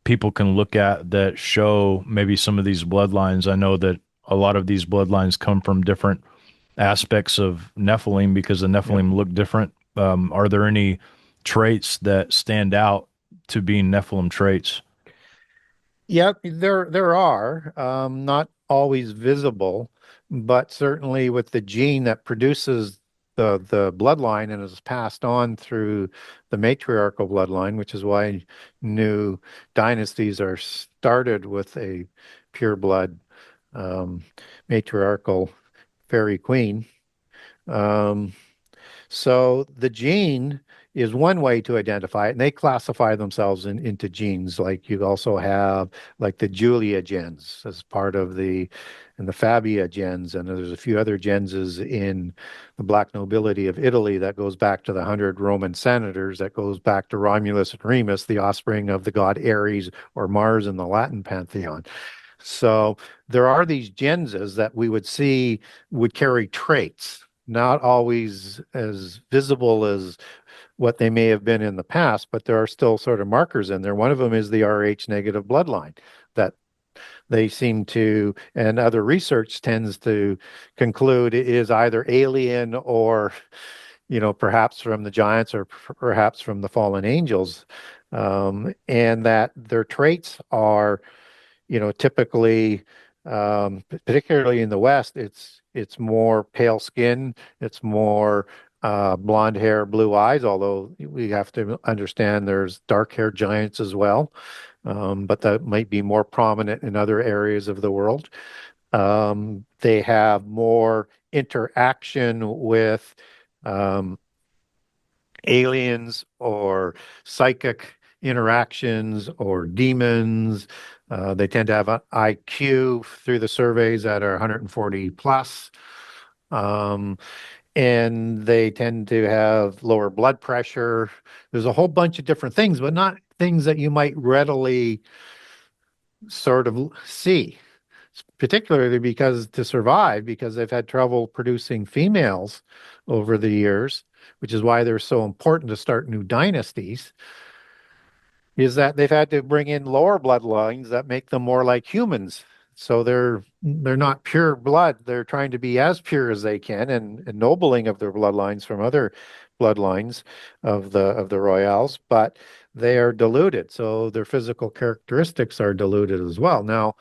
S3: people can look at that show maybe some of these bloodlines? I know that a lot of these bloodlines come from different aspects of Nephilim because the Nephilim look different. Are there any traits that stand out to being Nephilim traits?
S1: Yeah, there are, not always visible, but certainly with the gene that produces the bloodline and is passed on through the matriarchal bloodline, which is why new dynasties are started with a pure blood um, matriarchal fairy queen. Um, so the gene is one way to identify it, and they classify themselves into genes. Like you also have like the Julia gens as part of and the Fabia gens, and there's a few other gens in the black nobility of Italy that goes back to the 100 Roman senators, that goes back to Romulus and Remus, the offspring of the god Ares or Mars in the Latin pantheon. So there are these genses that we would see would carry traits, not always as visible as what they may have been in the past, but there are still sort of markers in there. One of them is the Rh negative bloodline that they seem to, and other research tends to conclude is either alien or, perhaps from the giants or perhaps from the fallen angels, and that their traits are typically, particularly in the West, it's more pale skin, it's more blonde hair, blue eyes, although we have to understand there's dark-haired giants as well, but that might be more prominent in other areas of the world. They have more interaction with um, aliens or psychic interactions or demons. They tend to have an IQ through the surveys that are 140 plus. Um, and they tend to have lower blood pressure. There's a whole bunch of different things, but not things that you might readily sort of see, particularly because to survive, because they've had trouble producing females over the years, which is why they're so important to start new dynasties, is that they've had to bring in lower bloodlines that make them more like humans. So they're not pure blood. They're trying to be as pure as they can and ennobling of their bloodlines from other bloodlines of the royals, but they are diluted. So their physical characteristics are diluted as well. Now,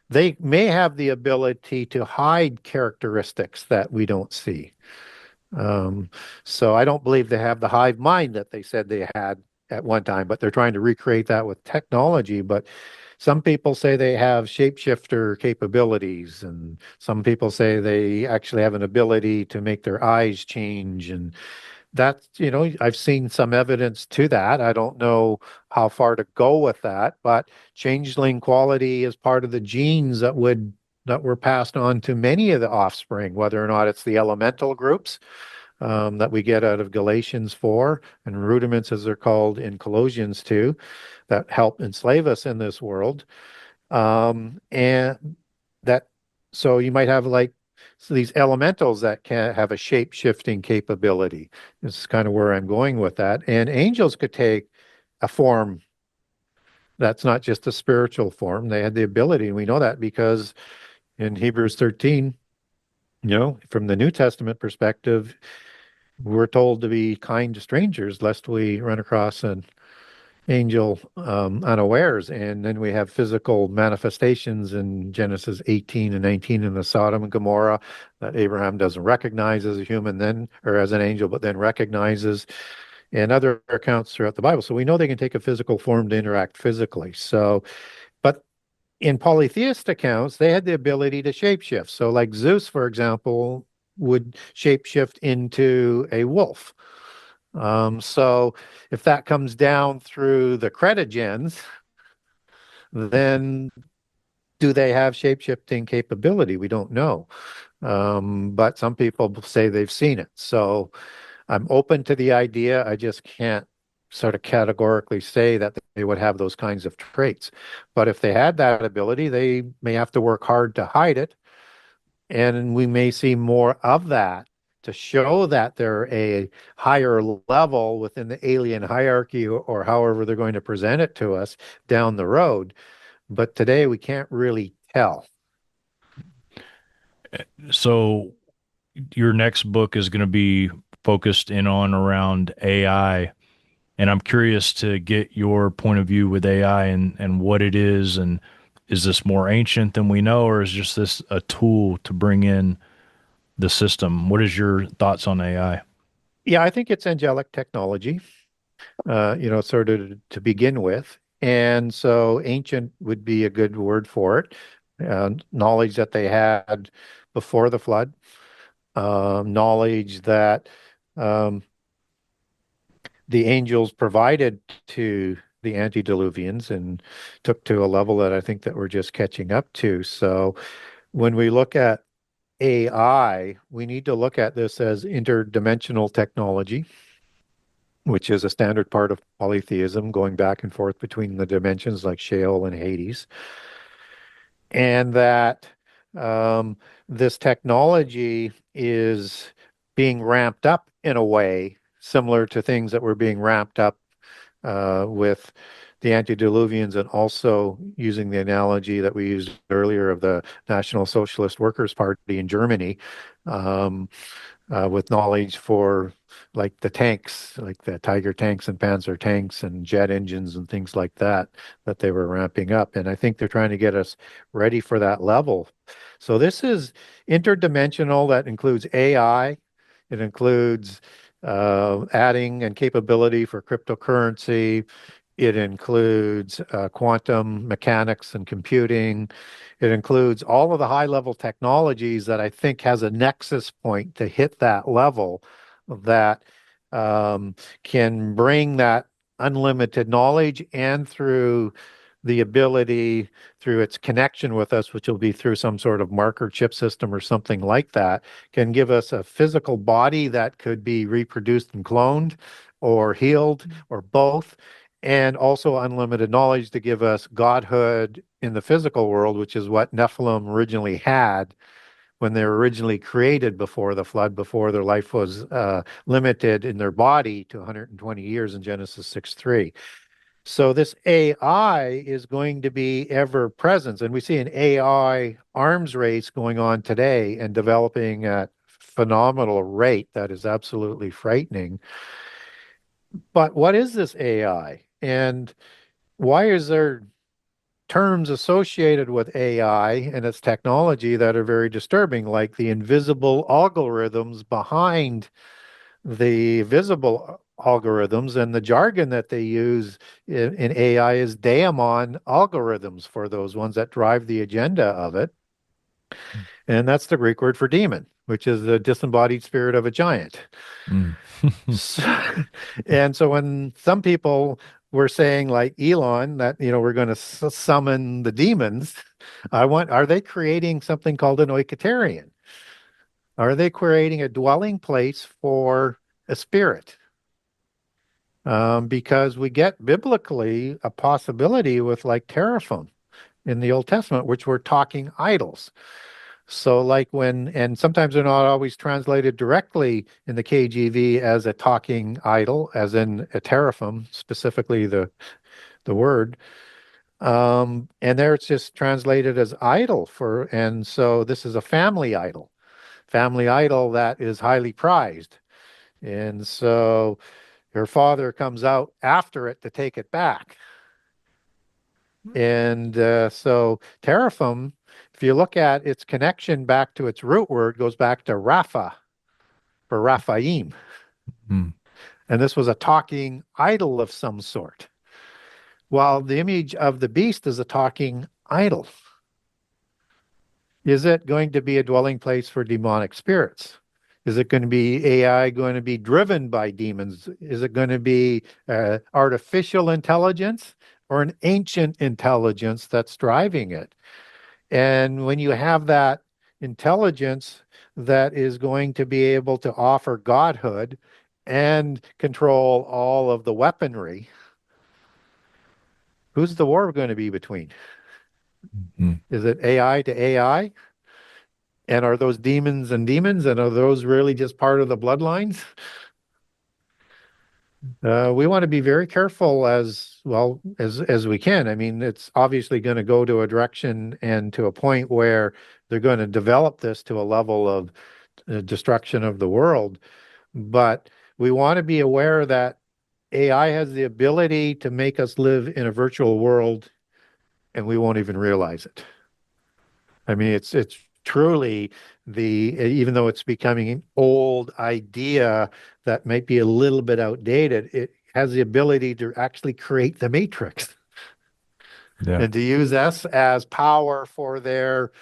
S1: they may have the ability to hide characteristics that we don't see. Um, so I don't believe they have the hive mind that they said they had at one time, but they're trying to recreate that with technology. But some people say they have shapeshifter capabilities, and some people say they actually have an ability to make their eyes change. And that's, I've seen some evidence to that. I don't know how far to go with that, but changeling quality is part of the genes that were passed on to many of the offspring, whether or not it's the elemental groups that we get out of Galatians 4 and rudiments, as they're called in Colossians 2, that help enslave us in this world. And that, so you might have these elementals that can have a shape shifting capability. This is kind of where I'm going with that. And angels could take a form that's not just a spiritual form. They had the ability, and we know that because in Hebrews 13, from the New Testament perspective, we're told to be kind to strangers lest we run across an angel unawares. And then we have physical manifestations in Genesis 18 and 19 in the Sodom and Gomorrah that Abraham doesn't recognize as a human then, or as an angel, but then recognizes, and other accounts throughout the Bible. So we know they can take a physical form to interact physically. So, but in polytheist accounts, they had the ability to shapeshift. So like Zeus, for example, would shapeshift into a wolf. So if that comes down through the cretagens, then do they have shapeshifting capability? We don't know. But some people say they've seen it. So I'm open to the idea. I just can't sort of categorically say that they would have those kinds of traits. But if they had that ability, they may have to work hard to hide it. And we may see more of that to show that they're a higher level within the alien hierarchy, or however they're going to present it to us down the road. But today we can't really tell.
S3: So your next book is going to be focused in on around AI. And I'm curious to get your point of view with AI and what it is. And is this more ancient than we know, or is just this a tool to bring in the system. What is your thoughts on AI?
S1: Yeah, I think it's angelic technology, sort of to begin with. And so ancient would be a good word for it. Knowledge that they had before the flood, knowledge that um, the angels provided to the antediluvians and took to a level that I think that we're just catching up to. So when we look at AI, we need to look at this as interdimensional technology, which is a standard part of polytheism, going back and forth between the dimensions like Sheol and Hades. And that um, this technology is being ramped up in a way similar to things that were being ramped up with the antediluvians, and also using the analogy that we used earlier of the National Socialist Workers' Party in Germany, um, with knowledge for like the tanks, like the Tiger tanks and Panzer tanks and jet engines and things like that, that they were ramping up. And I think they're trying to get us ready for that level. So this is interdimensional. That includes AI. It includes adding and capability for cryptocurrency. It includes quantum mechanics and computing. It includes all of the high level technologies that I think has a nexus point to hit that level that can bring that unlimited knowledge, and through the ability, through its connection with us, which will be through some sort of marker chip system or something like that, can give us a physical body that could be reproduced and cloned or healed or both, and also unlimited knowledge to give us godhood in the physical world, which is what Nephilim originally had when they were originally created before the flood, before their life was limited in their body to 120 years in Genesis 6:3. So this AI is going to be ever present. And we see an AI arms race going on today and developing at phenomenal rate that is absolutely frightening. But what is this AI? And why is there terms associated with AI and its technology that are very disturbing, like the invisible algorithms behind the visible algorithms? And the jargon that they use in AI is daemon algorithms for those ones that drive the agenda of it. And that's the Greek word for demon, which is the disembodied spirit of a giant.
S3: Mm.
S1: So, and so when some people were saying, like Elon, that we're going to summon the demons, are they creating something called an oikotarian? Are they creating a dwelling place for a spirit? Because we get biblically a possibility with like teraphim in the Old Testament, which were talking idols. So like and sometimes they're not always translated directly in the KJV as a talking idol, as in a teraphim, specifically the word. And there it's just translated as idol and so this is a family idol that is highly prized. And so her father comes out after it to take it back. And so teraphim, if you look at its connection back to its root word, goes back to Rapha for Raphaim.
S3: Mm.
S1: And this was a talking idol of some sort, while the image of the beast is a talking idol. Is it going to be a dwelling place for demonic spirits? Is it going to be AI going to be driven by demons? Is it going to be artificial intelligence or an ancient intelligence that's driving it? And when you have that intelligence that is going to be able to offer godhood and control all of the weaponry, who's the war going to be between?
S3: Mm.
S1: Is it AI to AI? And are those demons and demons? And are those really just part of the bloodlines? We want to be very careful as well as we can. I mean, it's obviously going to go to a direction and to a point where they're going to develop this to a level of destruction of the world. But we want to be aware that AI has the ability to make us live in a virtual world and we won't even realize it. I mean, it's truly the, even though it's becoming an old idea that might be a little bit outdated, it has the ability to actually create the matrix
S3: Yeah.
S1: and to use us as power for their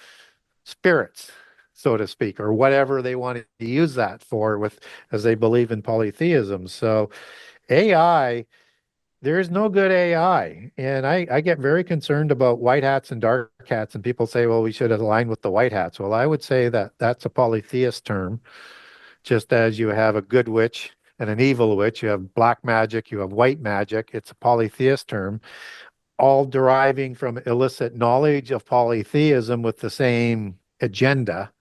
S1: spirits, so to speak, or whatever they want to use that for with, as they believe in polytheism. So AI, there is no good AI. And I get very concerned about white hats and dark hats. And people say, well, we should align with the white hats. Well, I would say that that's a polytheist term, just as you have a good witch and an evil witch, you have black magic, you have white magic. It's a polytheist term, all deriving from illicit knowledge of polytheism with the same agenda.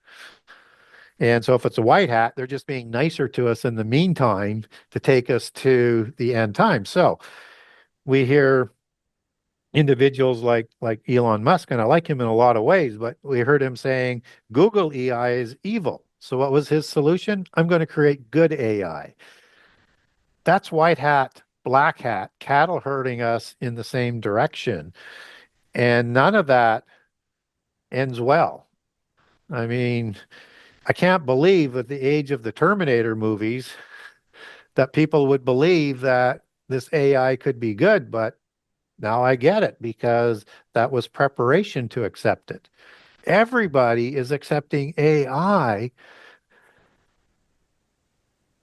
S1: And so if it's a white hat, they're just being nicer to us in the meantime to take us to the end time. So we hear individuals like Elon Musk, and I like him in a lot of ways, but we heard him saying Google AI is evil. So what was his solution? I'm going to create good AI. That's white hat, black hat, cattle herding us in the same direction. And none of that ends well. I mean, I can't believe at the age of the Terminator movies that people would believe that this AI could be good, but now I get it because that was preparation to accept it. Everybody is accepting AI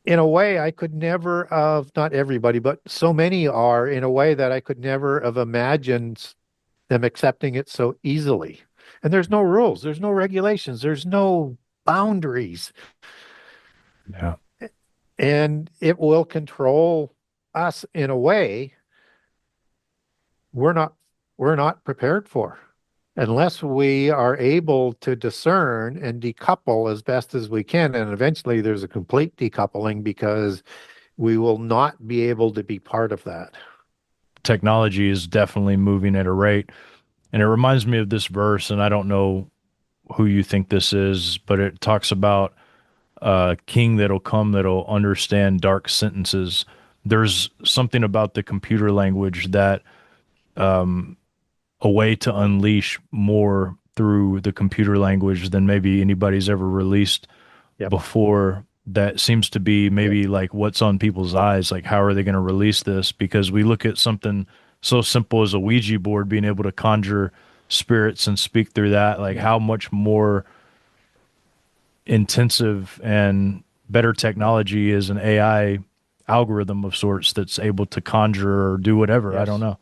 S1: in a way I could never have, not everybody, but so many are in a way that I could never have imagined them accepting it so easily. And there's no rules, there's no regulations, there's no boundaries,
S3: Yeah.
S1: and it will control us in a way we're not we're not prepared for unless we are able to discern and decouple as best as we can. And eventually there's a complete decoupling because we will not be able to be part of that.
S3: Technology is definitely moving at a rate. And it reminds me of this verse, and I don't know who you think this is, but it talks about a king that'll come that'll understand dark sentences. There's something about the computer language that a way to unleash more through the computer language than maybe anybody's ever released
S1: Yep.
S3: before. That seems to be maybe
S1: Yep.
S3: like what's on people's eyes, like how are they going to release this? Because we look at something so simple as a Ouija board, being able to conjure spirits and speak through that, like
S1: Yeah.
S3: how much more intensive and better technology is an AI algorithm of sorts that's able to conjure or do whatever. I don't
S1: Yes.
S3: know.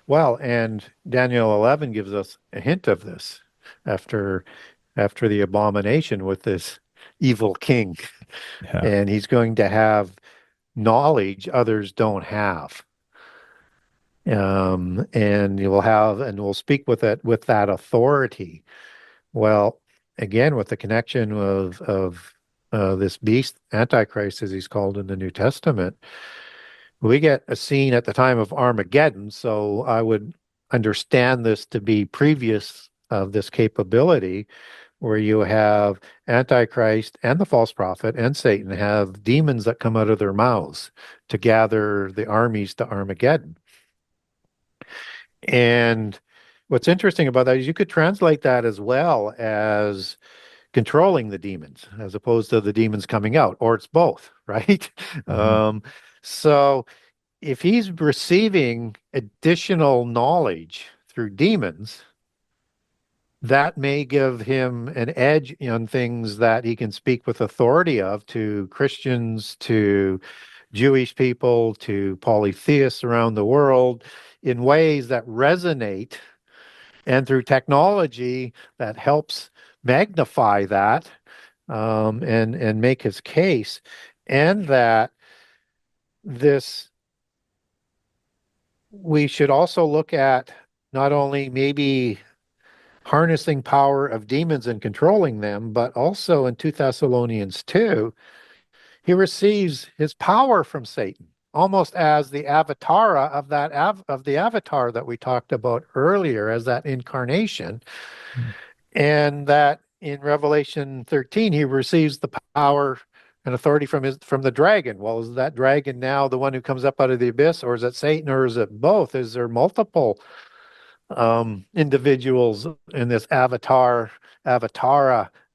S1: Well, and Daniel 11 gives us a hint of this after after the abomination with this evil king.
S3: Yeah.
S1: And he's going to have knowledge others don't have. And you will have, and will speak with it with that authority. Well, again, with the connection of this beast, Antichrist, as he's called in the New Testament, we get a scene at the time of Armageddon. So I would understand this to be previous of this capability, where you have Antichrist and the false prophet and Satan have demons that come out of their mouths to gather the armies to Armageddon. And what's interesting about that is you could translate that as well as controlling the demons as opposed to the demons coming out, or it's both, right?
S3: Mhm.
S1: So if he's receiving additional knowledge through demons, that may give him an edge on things that he can speak with authority of to Christians, to Jewish people, to polytheists around the world in ways that resonate, and through technology that helps magnify that, and make his case, and that this we should also look at not only maybe harnessing power of demons and controlling them, but also in 2 Thessalonians 2, he receives his power from Satan, almost as the avatar of that of the avatar that we talked about earlier, as that incarnation. And that in Revelation 13, he receives the power and authority from the dragon. Well, is that dragon now the one who comes up out of the abyss, or is it Satan, or is it both? Is there multiple individuals in this avatara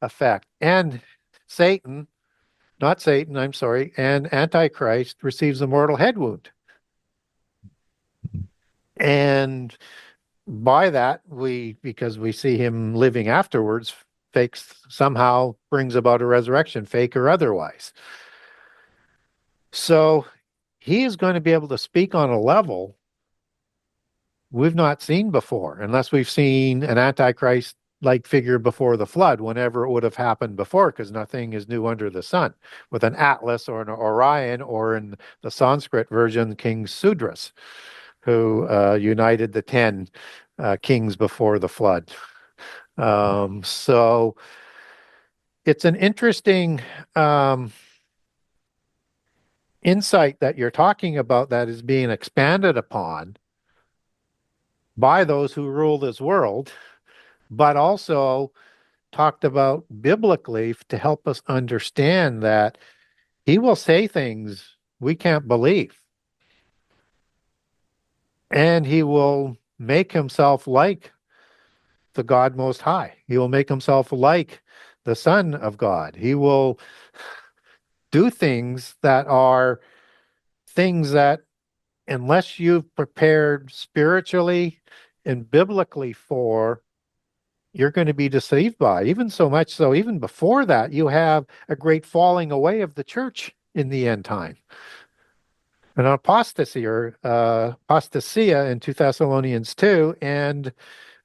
S1: effect. And Satan, not Satan, I'm sorry, and Antichrist receives a mortal head wound. And by that, because we see him living afterwards, fakes somehow brings about a resurrection, fake or otherwise. So he is going to be able to speak on a level we've not seen before, unless we've seen an Antichrist like figure before the flood, whenever it would have happened before, because nothing is new under the sun, with an Atlas or an Orion, or in the Sanskrit version, King Sudras, who united the 10 kings before the flood. So it's an interesting insight that you're talking about that is being expanded upon by those who rule this world, but also talked about biblically to help us understand that he will say things we can't believe. And he will make himself like the God Most High. He will make himself like the Son of God. He will do things that are things that, unless you've prepared spiritually and biblically for, you're going to be deceived by. Even so much so, even before that, you have a great falling away of the church in the end time. An apostasy or apostasia in 2 Thessalonians 2, and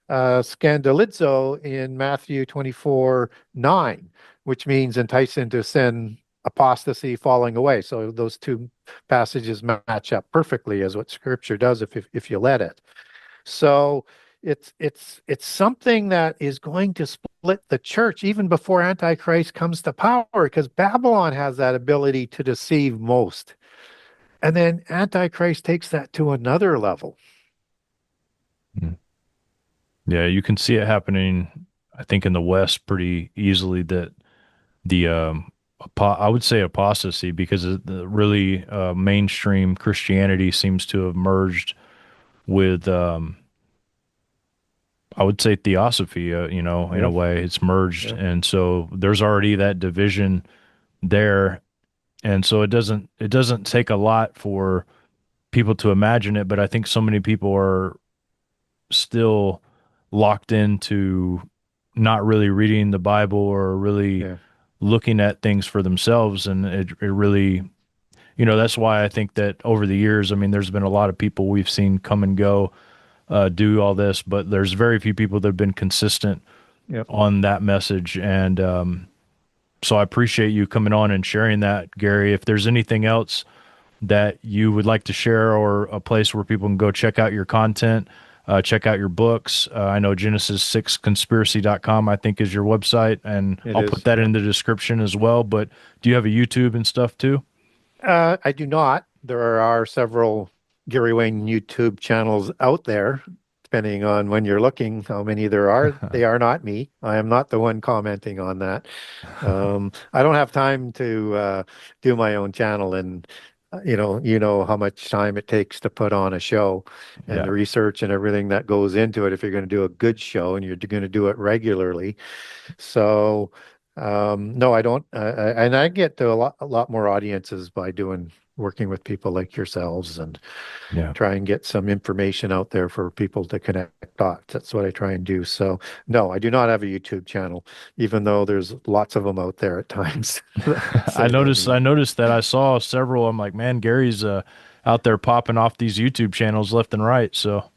S1: scandalizo in Matthew 24:9, which means entice into sin, apostasy, falling away. So those two passages match up perfectly as what Scripture does if you let it. So it's something that is going to split the church even before Antichrist comes to power, because Babylon has that ability to deceive most. And then Antichrist takes that to another level.
S3: Yeah, you can see it happening, I think, in the West pretty easily, that the I would say apostasy, because the really mainstream Christianity seems to have merged with I would say theosophy, in a
S1: Yeah,
S3: way it's merged.
S1: yeah,
S3: And so there's already that division there. And so it doesn't take a lot for people to imagine it, but I think so many people are still locked into not really reading the Bible or really
S1: yeah,
S3: looking at things for themselves. And it really, that's why I think that over the years, I mean, there's been a lot of people we've seen come and go, do all this, but there's very few people that have been consistent
S1: yeah.
S3: on that message. And so I appreciate you coming on and sharing that, Gary. If there's anything else that you would like to share, or a place where people can go check out your content, check out your books. I know Genesis6conspiracy.com, I think, is your website, and
S1: It
S3: I'll put
S1: is.
S3: that
S1: Yeah.
S3: in the description as well. But do you have a YouTube and stuff too?
S1: I do not. There are several Gary Wayne YouTube channels out there, depending on when you're looking, how many there are. They are not me. I am not the one commenting on that. I don't have time to do my own channel, and you know how much time it takes to put on a show, and
S3: Yeah.
S1: the research and everything that goes into it if you're going to do a good show and you're going to do it regularly. So, no, I don't. And I get to a lot more audiences by working with people like yourselves, and
S3: Yeah.
S1: try and get some information out there for people to connect dots. That's what I try and do. So, no, I do not have a YouTube channel, even though there's lots of them out there at times that
S3: I
S1: say they're
S3: noticed I
S1: me.
S3: noticed that I saw several. I'm like, man, Gary's out there popping off these YouTube channels left and right. So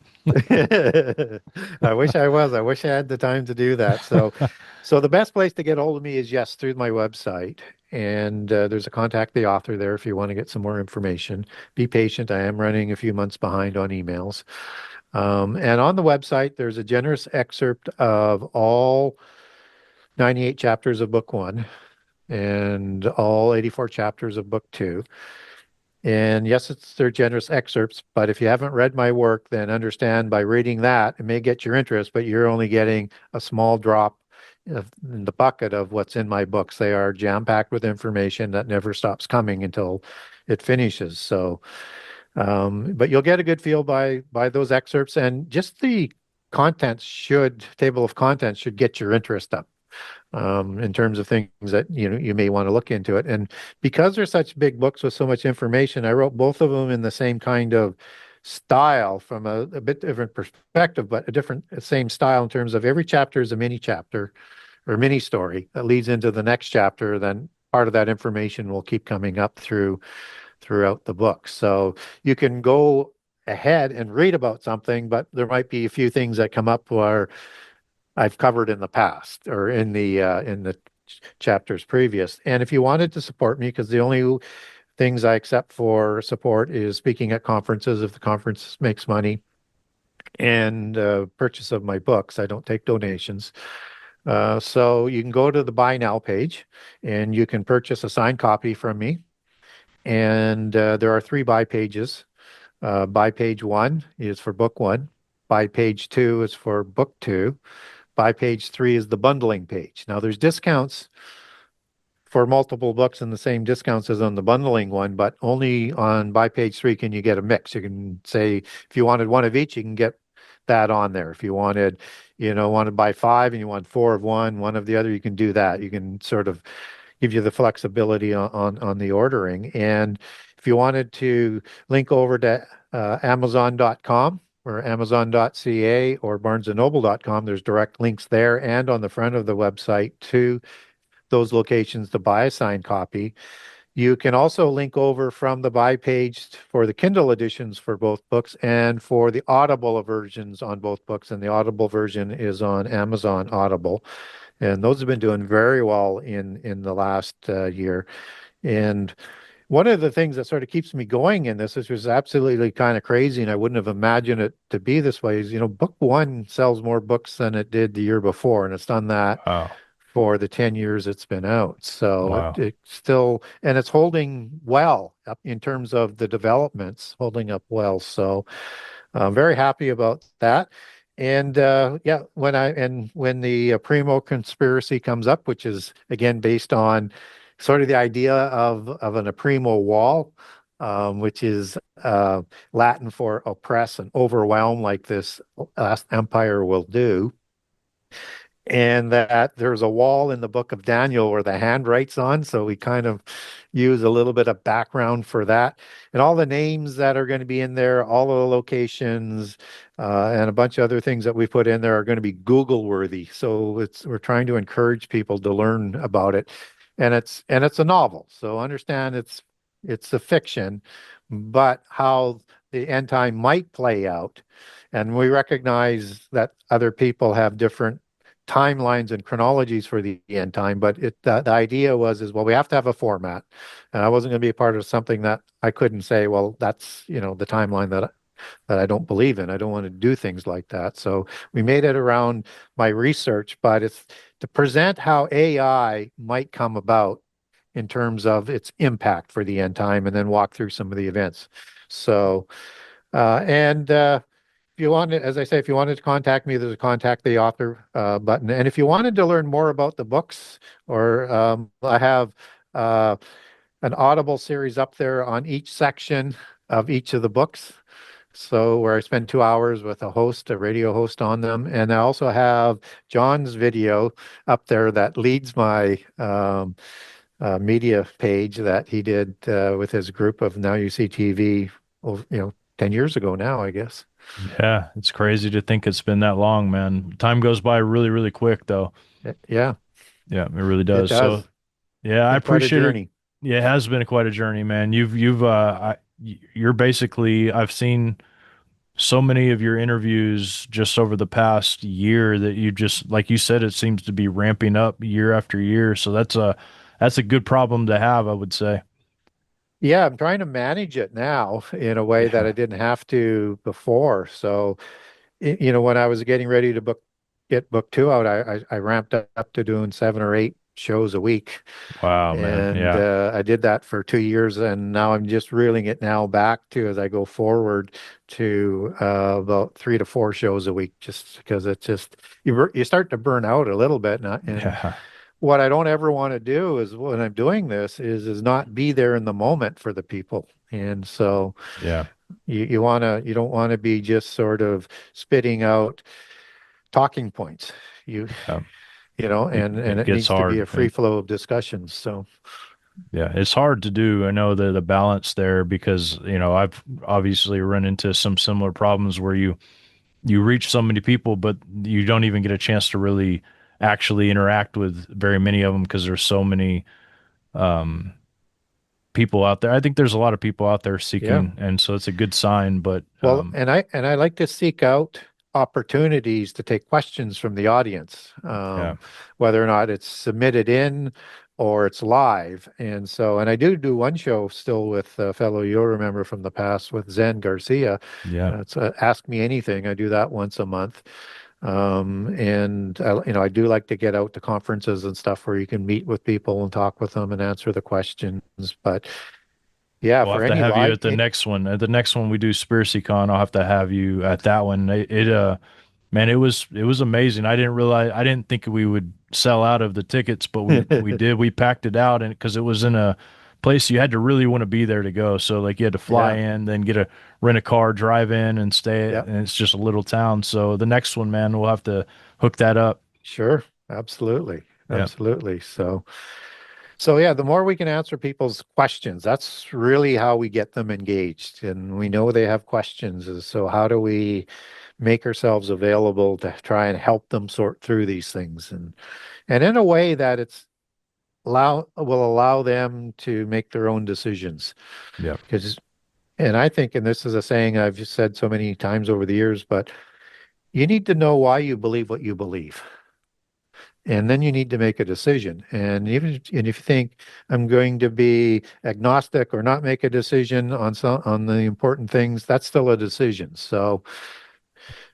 S1: I wish I was. I wish I had the time to do that. So the best place to get hold of me is, yes, through my website. And there's a contact the author there if you want to get some more information. Be patient. I am running a few months behind on emails. And on the website, there's a generous excerpt of all 98 chapters of book one and all 84 chapters of book two. And yes, they're generous excerpts, but if you haven't read my work, then understand by reading that, it may get your interest, but you're only getting a small drop in the bucket of what's in my books. They are jam-packed with information that never stops coming until it finishes. So, but you'll get a good feel by those excerpts, and just the table of contents should get your interest up, in terms of things that you may want to look into it. And because they're such big books with so much information, I wrote both of them in the same kind of style from a bit different perspective, but a different same style in terms of every chapter is a mini chapter or mini story that leads into the next chapter. Then part of that information will keep coming up throughout the book. So you can go ahead and read about something, but there might be a few things that come up where I've covered in the past or in the chapters previous. And if you wanted to support me, because the only things I accept for support is speaking at conferences if the conference makes money, and purchase of my books. I don't take donations. So you can go to the Buy Now page and you can purchase a signed copy from me. And there are 3 buy pages. Buy page 1 is for book 1. Buy page 2 is for book 2. Buy page 3 is the bundling page. Now there's discounts for multiple books and the same discounts as on the bundling one, but only on buy page 3 can you get a mix. You can say if you wanted one of each, you can get that on there. If you wanted to buy 5 and you want 4 of one of the other, you can do that. You can sort of give you the flexibility on the ordering. And if you wanted to link over to Amazon.com or Amazon.ca or BarnesandNoble.com, there's direct links there and on the front of the website to those locations to buy a signed copy. You can also link over from the buy page for the Kindle editions for both books and for the Audible versions on both books. And the Audible version is on Amazon Audible. And those have been doing very well in the last year. And one of the things that sort of keeps me going in this, which was absolutely kind of crazy, and I wouldn't have imagined it to be this way, is, book 1 sells more books than it did the year before. And it's done that
S3: Wow.
S1: for the 10 years it's been out. So
S3: Wow.
S1: it still, and it's holding well up in terms of the developments, holding up well. So I'm very happy about that. And yeah, when the Primo conspiracy comes up, which is again based on sort of the idea of an Primo wall, which is Latin for oppress and overwhelm, like this last empire will do. And that there's a wall in the book of Daniel where the hand writes on. So we kind of use a little bit of background for that. And all the names that are going to be in there, all of the locations, and a bunch of other things that we put in there are going to be Google worthy. So we're trying to encourage people to learn about it. And it's a novel. So understand it's a fiction, but how the end time might play out. And we recognize that other people have different timelines and chronologies for the end time, but the idea was well, we have to have a format, and I wasn't going to be a part of something that I couldn't say, well, that's the timeline that I don't believe in. I don't want to do things like that. So we made it around my research, but it's to present how AI might come about in terms of its impact for the end time, and then walk through some of the events. So and if you wanted, as I say, if you wanted to contact me, there's a contact the author button. And if you wanted to learn more about the books, or I have an Audible series up there on each section of each of the books. So where I spend 2 hours with a radio host on them. And I also have Jon's video up there that leads my media page that he did with his group of Now You See TV, 10 years ago now, I guess.
S3: Yeah, it's crazy to think it's been that long, man. Time goes by really, really quick, though.
S1: Yeah,
S3: Yeah, it really
S1: it
S3: does. So,
S1: does.
S3: yeah, I
S1: Been quite a
S3: appreciate it.
S1: journey.
S3: Yeah, it has been quite a journey, man. You're basically, I've seen so many of your interviews just over the past year that you just, like you said, it seems to be ramping up year after year. So that's a good problem to have, I would say.
S1: Yeah, I'm trying to manage it now in a way that I
S3: Yeah.
S1: didn't have to before. So, when I was getting ready to get book 2 out, I ramped up to doing 7 or 8 shows a week.
S3: Wow, man.
S1: And
S3: Yeah.
S1: I did that for 2 years, and now I'm just reeling it now back to, as I go forward, to about 3 to 4 shows a week, just because it's just you start to burn out a little bit, and
S3: Yeah.
S1: what I don't ever want to do is when I'm doing this is not be there in the moment for the people. And so
S3: Yeah.
S1: you don't want to be just sort of spitting out talking points. You
S3: Yeah.
S1: you know, and
S3: It
S1: it
S3: gets
S1: needs to
S3: hard.
S1: be a free flow of discussions. So
S3: Yeah, it's hard to do. I know the balance there because, I've obviously run into some similar problems where you reach so many people, but you don't even get a chance to really actually interact with very many of them because there's so many um, people out there. I think there's a lot of people out there
S1: yeah.
S3: seeking, and so it's a good sign. But
S1: Well, and I like to seek out opportunities to take questions from the audience,
S3: yeah,
S1: whether or not it's submitted in or it's live. And so, and I do one show still with a fellow you'll remember from the past with Zen Garcia.
S3: yeah,
S1: It's Ask Me Anything. I do that once a month. And I do like to get out to conferences and stuff where you can meet with people and talk with them and answer the questions. But yeah,
S3: we'll
S1: for
S3: have to
S1: any
S3: have you
S1: live,
S3: at the next one. At the next one we do SpiracyCon, I'll have to have you at that one. Man, it was amazing. I didn't think we would sell out of the tickets, but we did. We packed it out, and because it was in a place you had to really want to be there to go. So like you had to fly
S1: yeah,
S3: in, then rent a car, drive in, and stay.
S1: yeah.
S3: And it's just a little town. So the next one, man, we'll have to hook that up.
S1: Sure, absolutely.
S3: Yeah,
S1: Absolutely. So yeah, the more we can answer people's questions, that's really how we get them engaged. And we know they have questions. So how do we make ourselves available to try and help them sort through these things and in a way that will allow them to make their own decisions.
S3: yeah,
S1: Because and I think, and this is a saying I've just said so many times over the years, but you need to know why you believe what you believe. And then you need to make a decision. And if you think I'm going to be agnostic or not make a decision on the important things, that's still a decision. So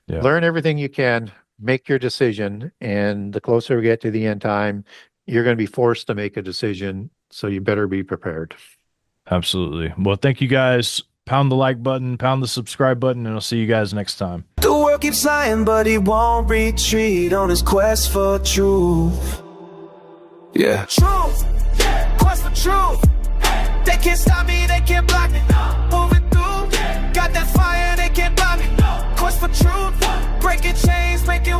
S3: yeah.
S1: learn everything you can, make your decision, and the closer we get to the end time, you're going to be forced to make a decision. So you better be prepared.
S3: Absolutely. Well, thank you guys. Pound the like button, pound the subscribe button, and I'll see you guys next time.
S2: The world keeps lying, but he won't retreat on his quest for truth. Yeah. Truth, quest for truth. They can't stop me, they can't block me. Moving through, got that fire, they can't block me. Quest for truth, breaking chains, making